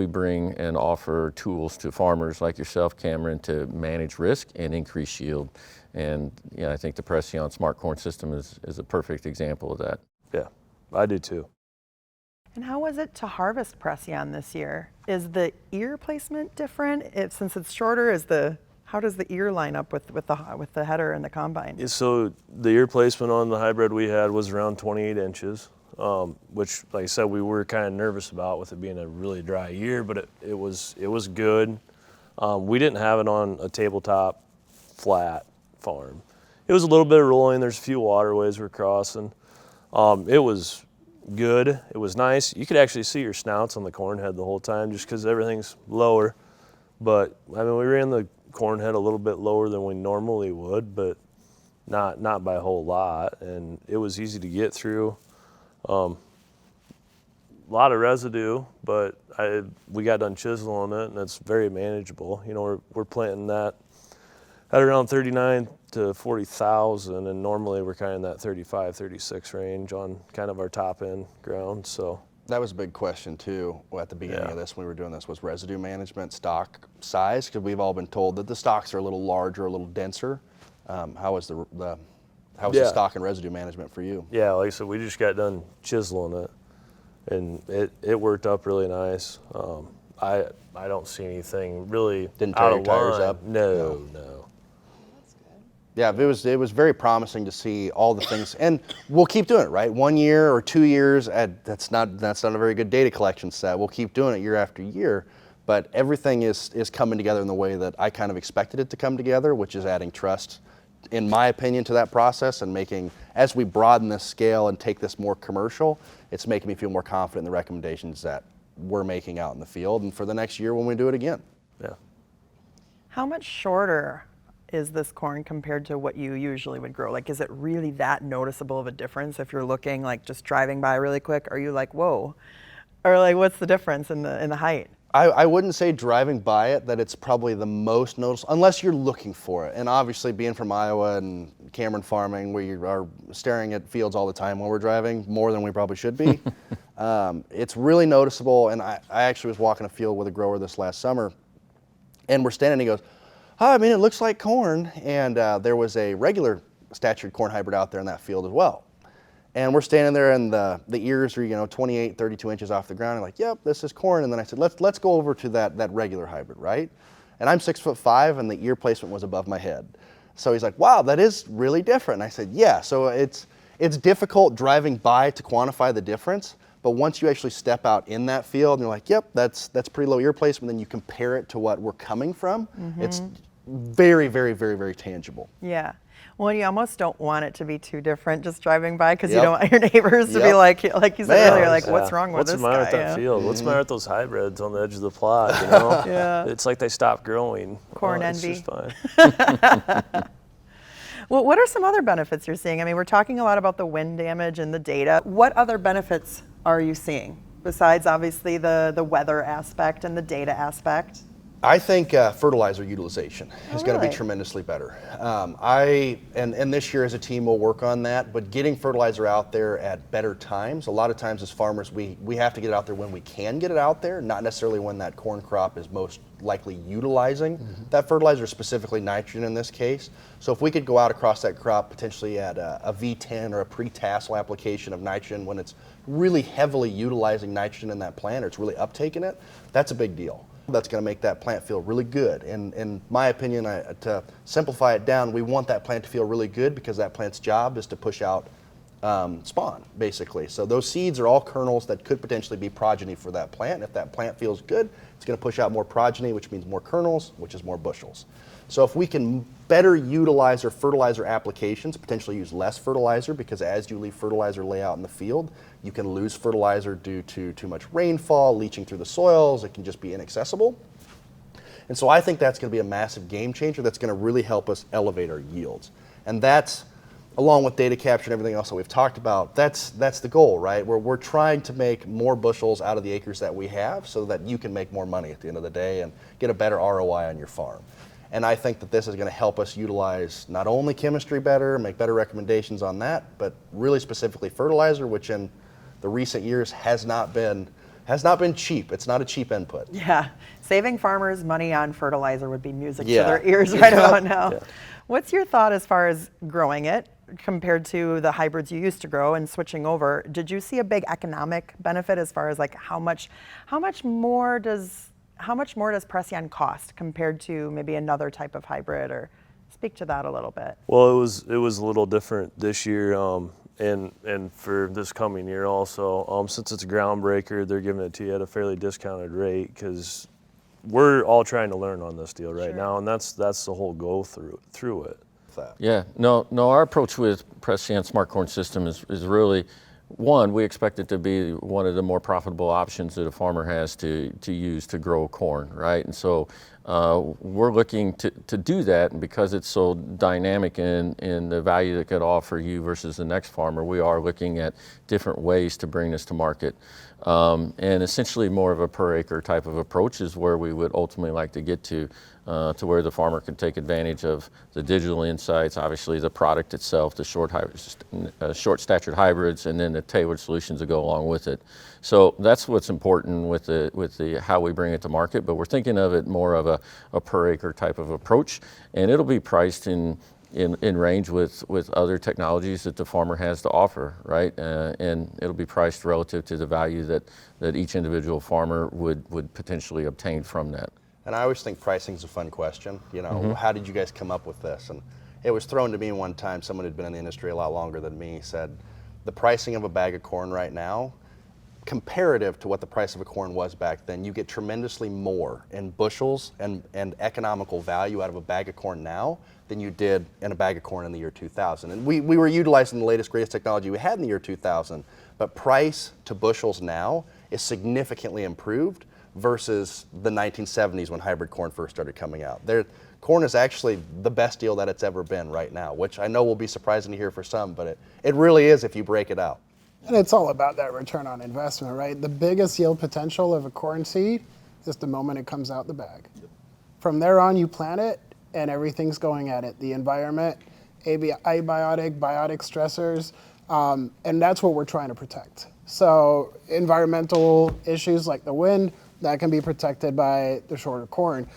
E: bring and offer tools to farmers like yourself, Cameron, to manage risk and increase yield? And I think the Preceon Smart Corn System is a perfect example of that.
A: Yeah, I do too.
B: And how was it to harvest Preceon this year? Is the ear placement different? Since it's shorter, how does the ear line up with the header and the combine?
A: So the ear placement on the hybrid we had was around 28 inches, which, like I said, we were kind of nervous about with it being a really dry year, but it was good. We didn't have it on a tabletop flat farm. It was a little bit of rolling. There's a few waterways we're crossing. It was good. It was nice. You could actually see your snouts on the corn head the whole time just because everything's lower. But we ran the corn head a little bit lower than we normally would, but not by a whole lot. And it was easy to get through. A lot of residue, but we got done chiseling it, and it's very manageable. We're planting that at around 39 to 40,000, and normally we're kind of in that 35, 36 range on kind of our top end ground. So
F: That was a big question too at the beginning
A: Yeah.
F: of this when we were doing this, was residue management, stock size, because we've all been told that the stalks are a little larger, a little denser. How was the
A: Yeah.
F: stock and residue management for you?
A: Yeah, like I said, we just got done chiseling it, and it worked up really nice. I don't see anything really
F: Didn't tear
A: out
F: your
A: of
F: tires
A: line.
F: up?
A: No.
F: Yeah, it was very promising to see all the things, and we'll keep doing it, right? 1 year or 2 years, that's not a very good data collection set. We'll keep doing it year after year, but everything is coming together in the way that I kind of expected it to come together, which is adding trust, in my opinion, to that process, and making, as we broaden this scale and take this more commercial, it's making me feel more confident in the recommendations that we're making out in the field, and for the next year when we do it again.
A: Yeah.
B: How much shorter is this corn compared to what you usually would grow? Like, is it really that noticeable of a difference if you're looking, like, just driving by really quick? Are you like, whoa? Or like, what's the difference in the height?
F: I wouldn't say driving by it that it's probably the most noticeable, unless you're looking for it. And obviously, being from Iowa and Cameron farming, we are staring at fields all the time while we're driving, more than we probably should be. It's really noticeable. And I actually was walking a field with a grower this last summer, and we're standing, and he goes, "Oh, I mean, it looks like corn." And there was a regular statured corn hybrid out there in that field as well. And we're standing there, and the ears are 28, 32 inches off the ground. I'm like, "Yep, this is corn." And then I said, let's go over to that regular hybrid, right? And I'm 6'5", and the ear placement was above my head. So he's like, "Wow, that is really different." And I said, "Yeah." So it's difficult driving by to quantify the difference, but once you actually step out in that field, and you're like, "Yep, that's pretty low ear placement," then you compare it to what we're coming from. It's very, very, very, very tangible.
B: Yeah. Well, you almost don't want it to be too different just driving by, because you
F: Yep.
B: don't want your neighbors to be
F: Yep.
B: like you said
F: Man.
B: earlier, like, what's
A: Yeah.
B: wrong with
A: What's
B: this
A: the matter
B: guy?
A: with that field? What's the matter with those hybrids on the edge of the plot? You know?
B: Yeah.
A: It's like they stopped growing.
B: Corn
A: It's
B: envy.
A: just fine.
B: Well, what are some other benefits you're seeing? I mean, we're talking a lot about the wind damage and the data. What other benefits are you seeing besides obviously the weather aspect and the data aspect?
F: I think fertilizer utilization is going to be
B: really?
F: tremendously better. And this year as a team we'll work on that, but getting fertilizer out there at better times. A lot of times as farmers we have to get it out there when we can get it out there, not necessarily when that corn crop is most likely utilizing that fertilizer, specifically nitrogen in this case. So if we could go out across that crop potentially at a V10 or a pre-tassel application of nitrogen when it's really heavily utilizing nitrogen in that plant, or it's really uptaking it, that's a big deal. That's going to make that plant feel really good. And in my opinion, to simplify it down, we want that plant to feel really good because that plant's job is to push out spawn, basically. So those seeds are all kernels that could potentially be progeny for that plant. If that plant feels good, it's going to push out more progeny, which means more kernels, which is more bushels. So if we can better utilize our fertilizer applications, potentially use less fertilizer, because as you leave fertilizer lay out in the field, you can lose fertilizer due to too much rainfall, leaching through the soils, it can just be inaccessible. And so I think that's going to be a massive game changer that's going to really help us elevate our yields. And that's, along with data capture and everything else that we've talked about, that's the goal, right? We're trying to make more bushels out of the acres that we have so that you can make more money at the end of the day and get a better ROI on your farm. And I think that this is going to help us utilize not only chemistry better, make better recommendations on that, but really specifically fertilizer, which in the recent years has not been cheap. It's not a cheap input.
B: Yeah, saving farmers money on fertilizer would be music
F: Yeah.
B: to their ears right
F: Yeah.
B: about now.
A: Yeah.
B: What's your thought as far as growing it compared to the hybrids you used to grow and switching over? Did you see a big economic benefit as far as like how much more does Preceon cost compared to maybe another type of hybrid? Or speak to that a little bit.
A: Well, it was a little different this year, and for this coming year also. Since it's a groundbreaker, they're giving it to you at a fairly discounted rate because we're all trying to learn on this deal right now, and that's the whole go through it.
E: Yeah, no, our approach with Preceon Smart Corn System is really, one, we expect it to be one of the more profitable options that a farmer has to use to grow corn, right? And so we're looking to do that, and because it's so dynamic in the value that it could offer you versus the next farmer, we are looking at different ways to bring this to market. And essentially more of a per acre type of approach is where we would ultimately like to get to where the farmer can take advantage of the digital insights, obviously the product itself, the short statured hybrids, and then the tailored solutions that go along with it. So that's what's important with the how we bring it to market, but we're thinking of it more of a per acre type of approach, and it'll be priced in range with other technologies that the farmer has to offer, right? And it'll be priced relative to the value that each individual farmer would potentially obtain from that.
F: And I always think pricing is a fun question. You know, how did you guys come up with this? And it was thrown to me one time, someone who'd been in the industry a lot longer than me said, the pricing of a bag of corn right now, comparative to what the price of a corn was back then, you get tremendously more in bushels and economical value out of a bag of corn now than you did in a bag of corn in the year 2000. And we were utilizing the latest, greatest technology we had in the year 2000, but price to bushels now is significantly improved versus the 1970s when hybrid corn first started coming out. Corn is actually the best deal that it's ever been right now, which I know will be surprising to hear for some, but it really is if you break it out.
D: And it's all about that return on investment, right? The biggest yield potential of a corn seed is the moment it comes out the bag. From there on, you plant it, and everything's going at it. The environment, abiotic, biotic stressors, and that's what we're trying to protect. So environmental issues like the wind, that can be protected by the shorter corn.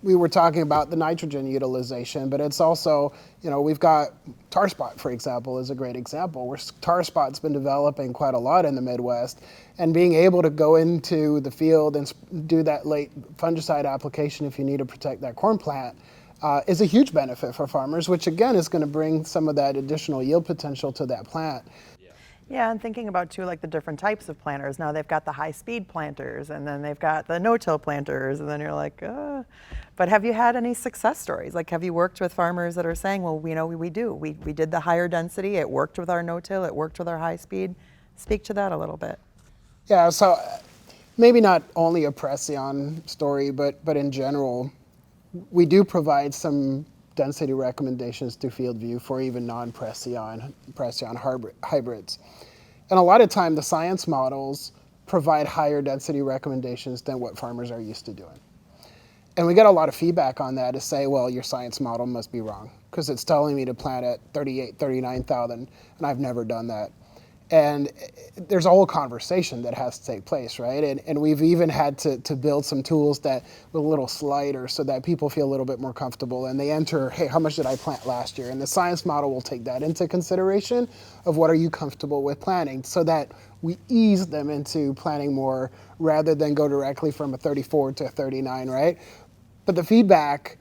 D: We were talking about the nitrogen utilization, but it's also, you know, we've got tar spot, for example, is a great example, where tar spot's been developing quite a lot in the Midwest, and being able to go into the field and do that late fungicide application if you need to protect that corn plant is a huge benefit for farmers, which again is going to bring some of that additional yield potential to that plant.
B: Yeah, and thinking about too, like the different types of planters. Now they've got the high-speed planters, and then they've got the no-till planters, and then you're like, But have you had any success stories? Like, have you worked with farmers that are saying, well, you know, we did the higher density, it worked with our no-till, it worked with our high-speed? Speak to that a little bit.
D: Yeah, so maybe not only a Preceon story, but in general, we do provide some density recommendations to FieldView for even non-Preceon hybrids. And a lot of time the science models provide higher density recommendations than what farmers are used to doing. And we get a lot of feedback on that to say, well, your science model must be wrong because it's telling me to plant at 38, 39,000, and I've never done that. And there's a whole conversation that has to take place, right? And we've even had to build some tools that with a little slider so that people feel a little bit more comfortable and they enter, hey, how much did I plant last year? And the science model will take that into consideration of what are you comfortable with planting so that we ease them into planting more rather than go directly from a 34 to a 39, right? But the feedback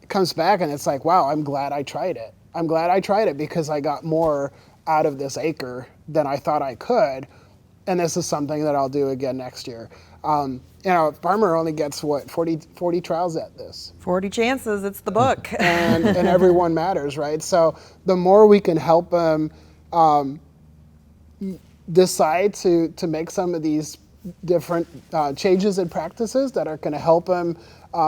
D: comes back and it's like, wow, I'm glad I tried it. I'm glad I tried it because I got more out of this acre than I thought I could, and this is something that I'll do again next year. You know, a farmer only gets, what, 40 trials at this.
B: 40 chances, it's the book.
D: and everyone matters, right? So the more we can help them decide to make some of these different changes in practices that are gonna help them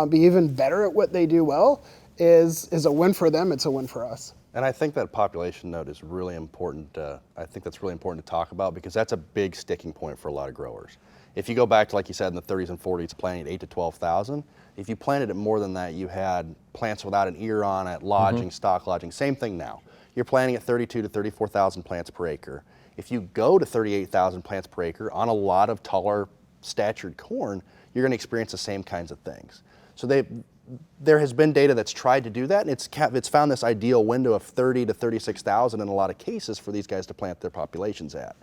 D: be even better at what they do well is a win for them, it's a win for us.
F: And I think that population note is really important. I think that's really important to talk about because that's a big sticking point for a lot of growers. If you go back to, like you said, in the 30s and 40s, planting at 8 to 12,000, if you planted it more than that, you had plants without an ear on it, lodging, stock lodging, same thing now. You're planting at 32 to 34,000 plants per acre. If you go to 38,000 plants per acre on a lot of taller statured corn, you're going to experience the same kinds of things. So there has been data that's tried to do that, and it's found this ideal window of 30 to 36,000 in a lot of cases for these guys to plant their populations at.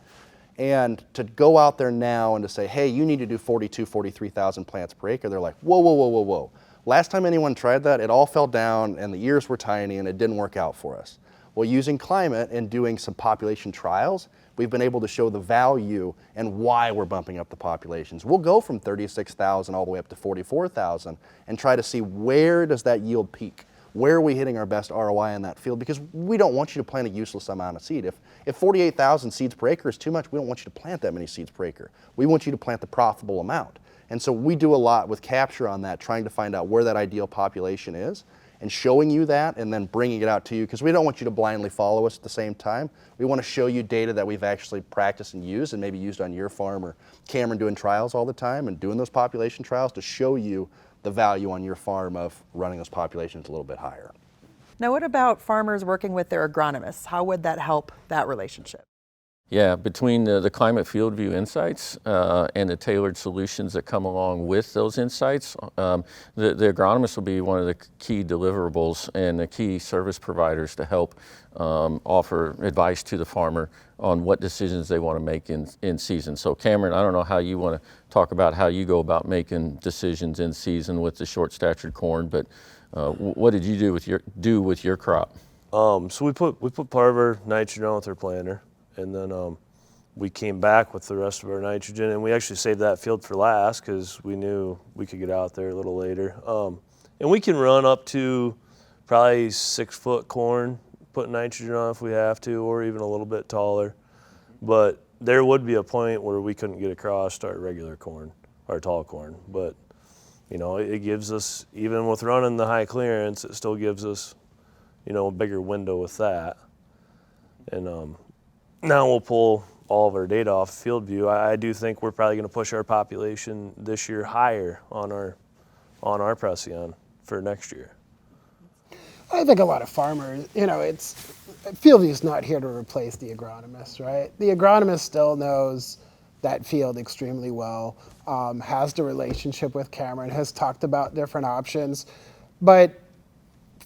F: And to go out there now and to say, hey, you need to do 42, 43,000 plants per acre, they're like, whoa, whoa, whoa, whoa, whoa. Last time anyone tried that, it all fell down and the ears were tiny and it didn't work out for us. Well, using climate and doing some population trials, we've been able to show the value and why we're bumping up the populations. We'll go from 36,000 all the way up to 44,000 and try to see where does that yield peak? Where are we hitting our best ROI in that field? Because we don't want you to plant a useless amount of seed. If 48,000 seeds per acre is too much, we don't want you to plant that many seeds per acre. We want you to plant the profitable amount. And so we do a lot with capture on that, trying to find out where that ideal population is and showing you that and then bringing it out to you, because we don't want you to blindly follow us at the same time. We want to show you data that we've actually practiced and used and maybe used on your farm, or Cameron doing trials all the time and doing those population trials to show you the value on your farm of running those populations a little bit higher.
B: Now, what about farmers working with their agronomists? How would that help that relationship?
E: Yeah, between the Climate FieldView insights and the tailored solutions that come along with those insights, the agronomists will be one of the key deliverables and the key service providers to help offer advice to the farmer on what decisions they want to make in season. So Cameron, I don't know how you want to talk about how you go about making decisions in season with the short-statured corn, but what did you do with your crop?
A: So we put part of our nitrogen on with our planter. And then we came back with the rest of our nitrogen, and we actually saved that field for last because we knew we could get out there a little later. And we can run up to probably 6-foot corn, put nitrogen on if we have to, or even a little bit taller. But there would be a point where we couldn't get across our regular corn, our tall corn. But, you know, it gives us, even with running the high clearance, it still gives us, you know, a bigger window with that. And now we'll pull all of our data off FieldView. I do think we're probably going to push our population this year higher on our Preceon for next year.
D: I think a lot of farmers, you know, FieldView is not here to replace the agronomist, right? The agronomist still knows that field extremely well, has the relationship with Cameron, has talked about different options, but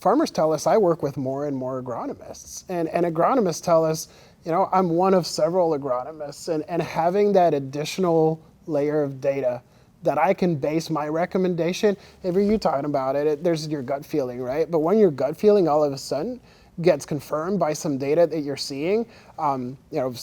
D: farmers tell us, I work with more and more agronomists, and agronomists tell us, you know, I'm one of several agronomists, and having that additional layer of data that I can base my recommendation, if you're talking about it, there's your gut feeling, right? But when your gut feeling all of a sudden gets confirmed by some data that you're seeing, you know,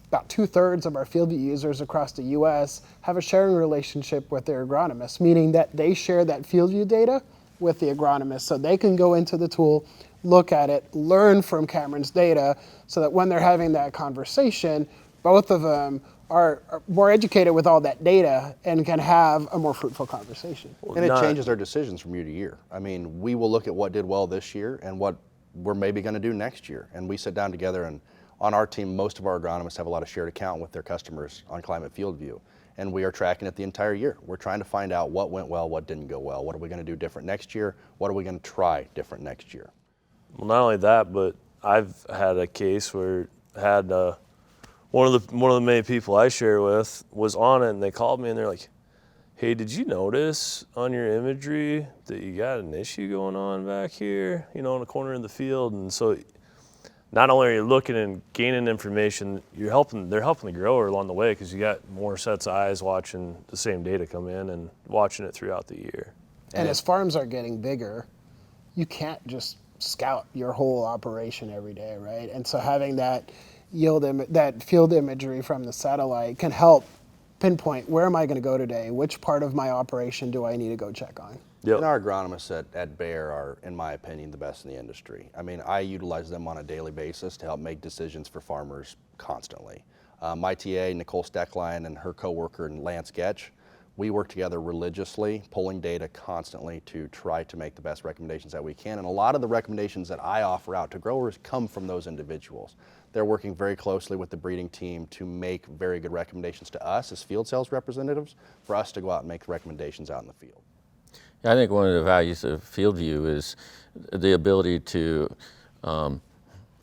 D: about 2/3 of our FieldView users across the US have a sharing relationship with their agronomist, meaning that they share that FieldView data with the agronomist so they can go into the tool, look at it, learn from Cameron's data, so that when they're having that conversation, both of them are more educated with all that data and can have a more fruitful conversation.
F: And it changes our decisions from year to year. I mean, we will look at what did well this year and what we're maybe going to do next year. And we sit down together, and on our team, most of our agronomists have a lot of shared account with their customers on Climate FieldView. And we are tracking it the entire year. We're trying to find out what went well, what didn't go well. What are we going to do different next year? What are we going to try different next year?
A: Well, not only that, but I've had a case where had one of the many people I share with was on it, and they called me and they're like, "Hey, did you notice on your imagery that you got an issue going on back here? You know, in the corner of the field." And so, not only are you looking and gaining information, they're helping the grower along the way, because you got more sets of eyes watching the same data come in and watching it throughout the year.
D: And as farms are getting bigger, you can't just scout your whole operation every day, right? And so having that that field imagery from the satellite can help pinpoint, where am I going to go today? Which part of my operation do I need to go check on?
A: Yep.
F: And our agronomists at Bayer are, in my opinion, the best in the industry. I mean, I utilize them on a daily basis to help make decisions for farmers constantly. My TA, Nicole Steckline, and her coworker, Lance Getch, we work together religiously, pulling data constantly to try to make the best recommendations that we can. And a lot of the recommendations that I offer out to growers come from those individuals. They're working very closely with the breeding team to make very good recommendations to us as field sales representatives, for us to go out and make recommendations out in the field.
E: I think one of the values of FieldView is the ability to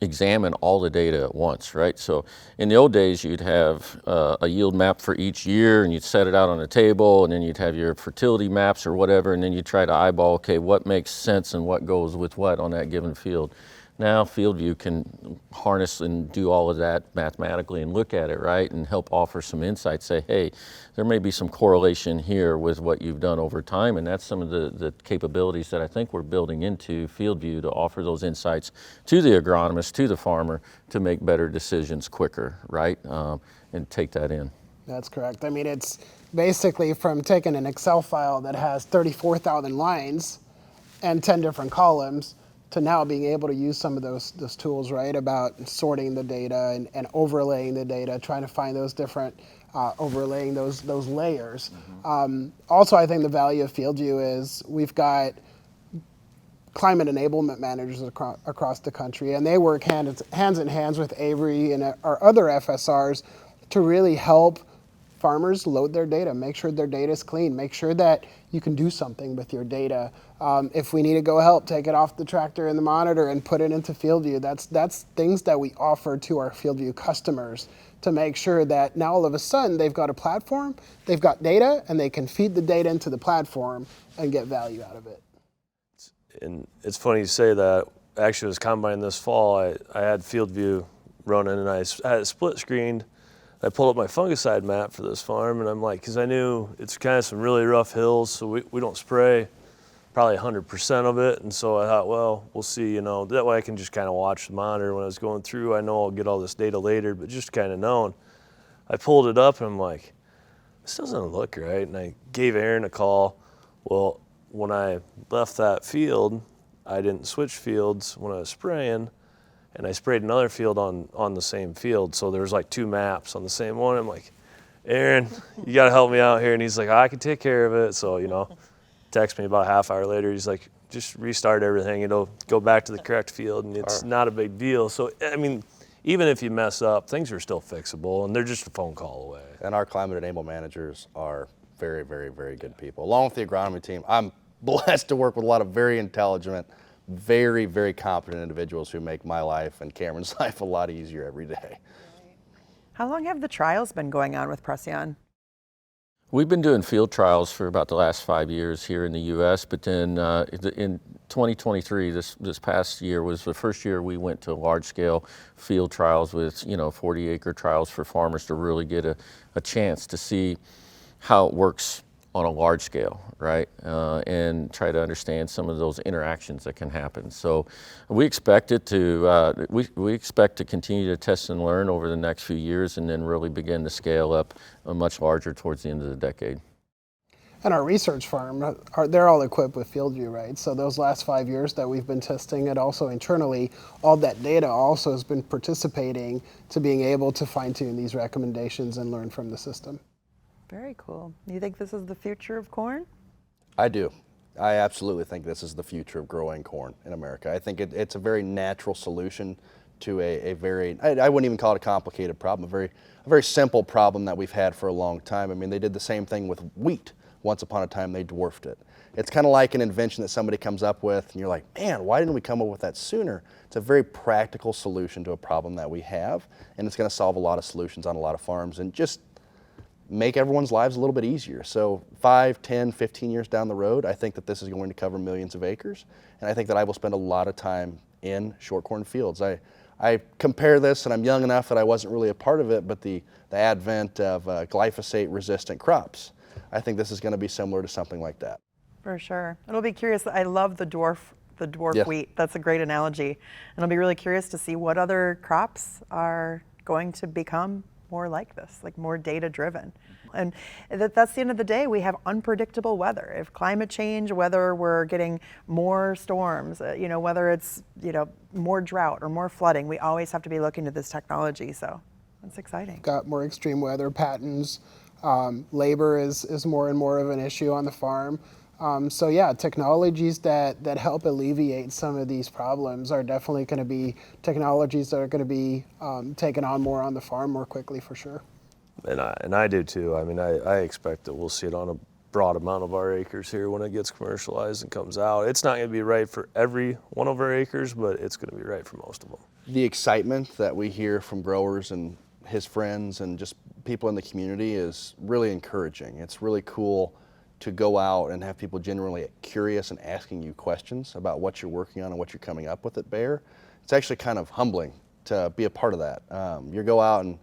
E: examine all the data at once, right? So in the old days, you'd have a yield map for each year, and you'd set it out on a table, and then you'd have your fertility maps or whatever, and then you try to eyeball, okay, what makes sense and what goes with what on that given field. Now FieldView can harness and do all of that mathematically and look at it, right, and help offer some insights, say, hey, there may be some correlation here with what you've done over time, and that's some of the capabilities that I think we're building into FieldView to offer those insights to the agronomist, to the farmer, to make better decisions quicker, right, and take that in.
D: That's correct. I mean, it's basically from taking an Excel file that has 34,000 lines and 10 different columns to now being able to use some of those tools, right, about sorting the data and overlaying the data, trying to find those different, overlaying those layers. Also, I think the value of FieldView is we've got climate enablement managers across the country, and they work hands in hands with Avery and our other FSRs to really help farmers load their data, make sure their data is clean, make sure that you can do something with your data. If we need to go help, take it off the tractor and the monitor and put it into FieldView. That's things that we offer to our FieldView customers to make sure that now all of a sudden they've got a platform, they've got data, and they can feed the data into the platform and get value out of it.
A: And it's funny you say that. Actually, I was combining this fall. I had FieldView running, and I had it split screened. I pulled up my fungicide map for this farm, and I'm like, because I knew it's kind of some really rough hills, so we don't spray probably 100% of it. And so I thought, well, we'll see, that way I can just kind of watch the monitor when I was going through. I know I'll get all this data later, but just kind of knowing. I pulled it up, and I'm like, this doesn't look right. And I gave Aaron a call. Well, when I left that field, I didn't switch fields when I was spraying, and I sprayed another field on the same field. So there was like 2 maps on the same one. I'm like, Aaron, you got to help me out here. And he's like, I can take care of it. So, text me about a half hour later. He's like, just restart everything. It'll go back to the correct field, and it's not a big deal. So, I mean, even if you mess up, things are still fixable, and they're just a phone call away.
F: And our climate enablement managers are very, very, very good people. Along with the agronomy team, I'm blessed to work with a lot of very intelligent, very, very competent individuals who make my life and Cameron's life a lot easier every day.
B: How long have the trials been going on with Preceon?
E: We've been doing field trials for about the last 5 years here in the U.S., but then in 2023, this past year was the first year we went to large-scale field trials with 40-acre trials for farmers to really get a chance to see how it works on a large scale, right? And try to understand some of those interactions that can happen. So we expect it to, we expect to continue to test and learn over the next few years, and then really begin to scale up much larger towards the end of the decade.
D: And our research farm, they're all equipped with FieldView, right? So those last 5 years that we've been testing it also internally, all that data also has been participating to being able to fine tune these recommendations and learn from the system.
B: Very cool. You think this is the future of corn?
F: I do. I absolutely think this is the future of growing corn in America. I think it's a very natural solution to a very, I wouldn't even call it a complicated problem, a very simple problem that we've had for a long time. I mean, they did the same thing with wheat. Once upon a time, they dwarfed it. It's kind of like an invention that somebody comes up with, and you're like, man, why didn't we come up with that sooner? It's a very practical solution to a problem that we have, and it's going to solve a lot of solutions on a lot of farms and just make everyone's lives a little bit easier. So 5, 10, 15 years down the road, I think that this is going to cover millions of acres, and I think that I will spend a lot of time in short corn fields. I compare this, and I'm young enough that I wasn't really a part of it, but the advent of glyphosate-resistant crops, I think this is going to be similar to something like that.
B: For sure. It'll be curious. I love the dwarf
F: Yeah.
B: wheat. That's a great analogy. And I'll be really curious to see what other crops are going to become more like this, like more data driven. And that's the end of the day. We have unpredictable weather. If climate change, whether we're getting more storms, whether it's, more drought or more flooding, we always have to be looking at this technology. So that's exciting.
D: Got more extreme weather patterns. Labor is more and more of an issue on the farm. So yeah, technologies that help alleviate some of these problems are definitely going to be technologies that are going to be taken on more on the farm more quickly, for sure.
A: And I do too. I mean, I expect that we'll see it on a broad amount of our acres here when it gets commercialized and comes out. It's not going to be right for every one of our acres, but it's going to be right for most of them.
F: The excitement that we hear from growers and his friends and just people in the community is really encouraging. It's really cool to go out and have people genuinely curious and asking you questions about what you're working on and what you're coming up with at Bayer. It's actually kind of humbling to be a part of that. You go out and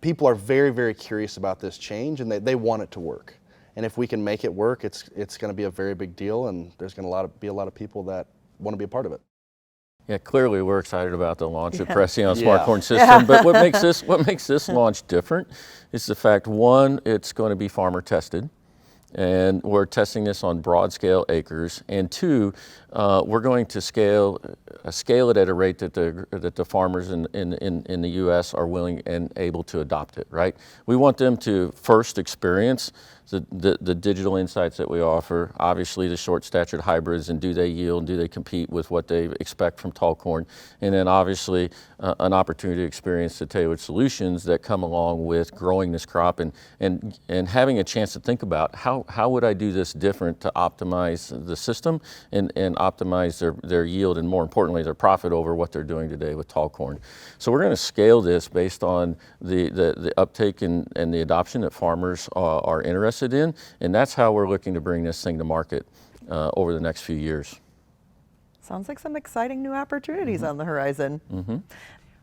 F: people are very, very curious about this change, and they want it to work. And if we can make it work, it's going to be a very big deal, and there's going to be a lot of people that want to be a part of it.
E: Yeah, clearly we're excited about the launch of Preceon Smart Corn System, but what makes this launch different is the fact, one, it's going to be farmer tested. And we're testing this on broad scale acres. And two, we're going to scale it at a rate that the farmers in the U.S. are willing and able to adopt it, right? We want them to first experience the digital insights that we offer, obviously the short statured hybrids, and do they yield, do they compete with what they expect from tall corn, and then obviously an opportunity to experience the tailored solutions that come along with growing this crop and having a chance to think about how would I do this different to optimize the system and optimize their yield, and more importantly their profit over what they're doing today with tall corn. So we're going to scale this based on the uptake and the adoption that farmers are interested in, and that's how we're looking to bring this thing to market over the next few years.
B: Sounds like some exciting new opportunities on the horizon.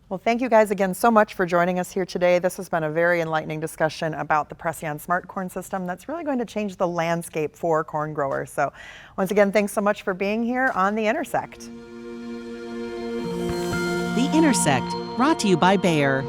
B: Well, thank you guys again so much for joining us here today. This has been a very enlightening discussion about the Preceon Smart Corn System that's really going to change the landscape for corn growers. So once again, thanks so much for being here on The Intersect.
C: The Intersect, brought to you by Bayer.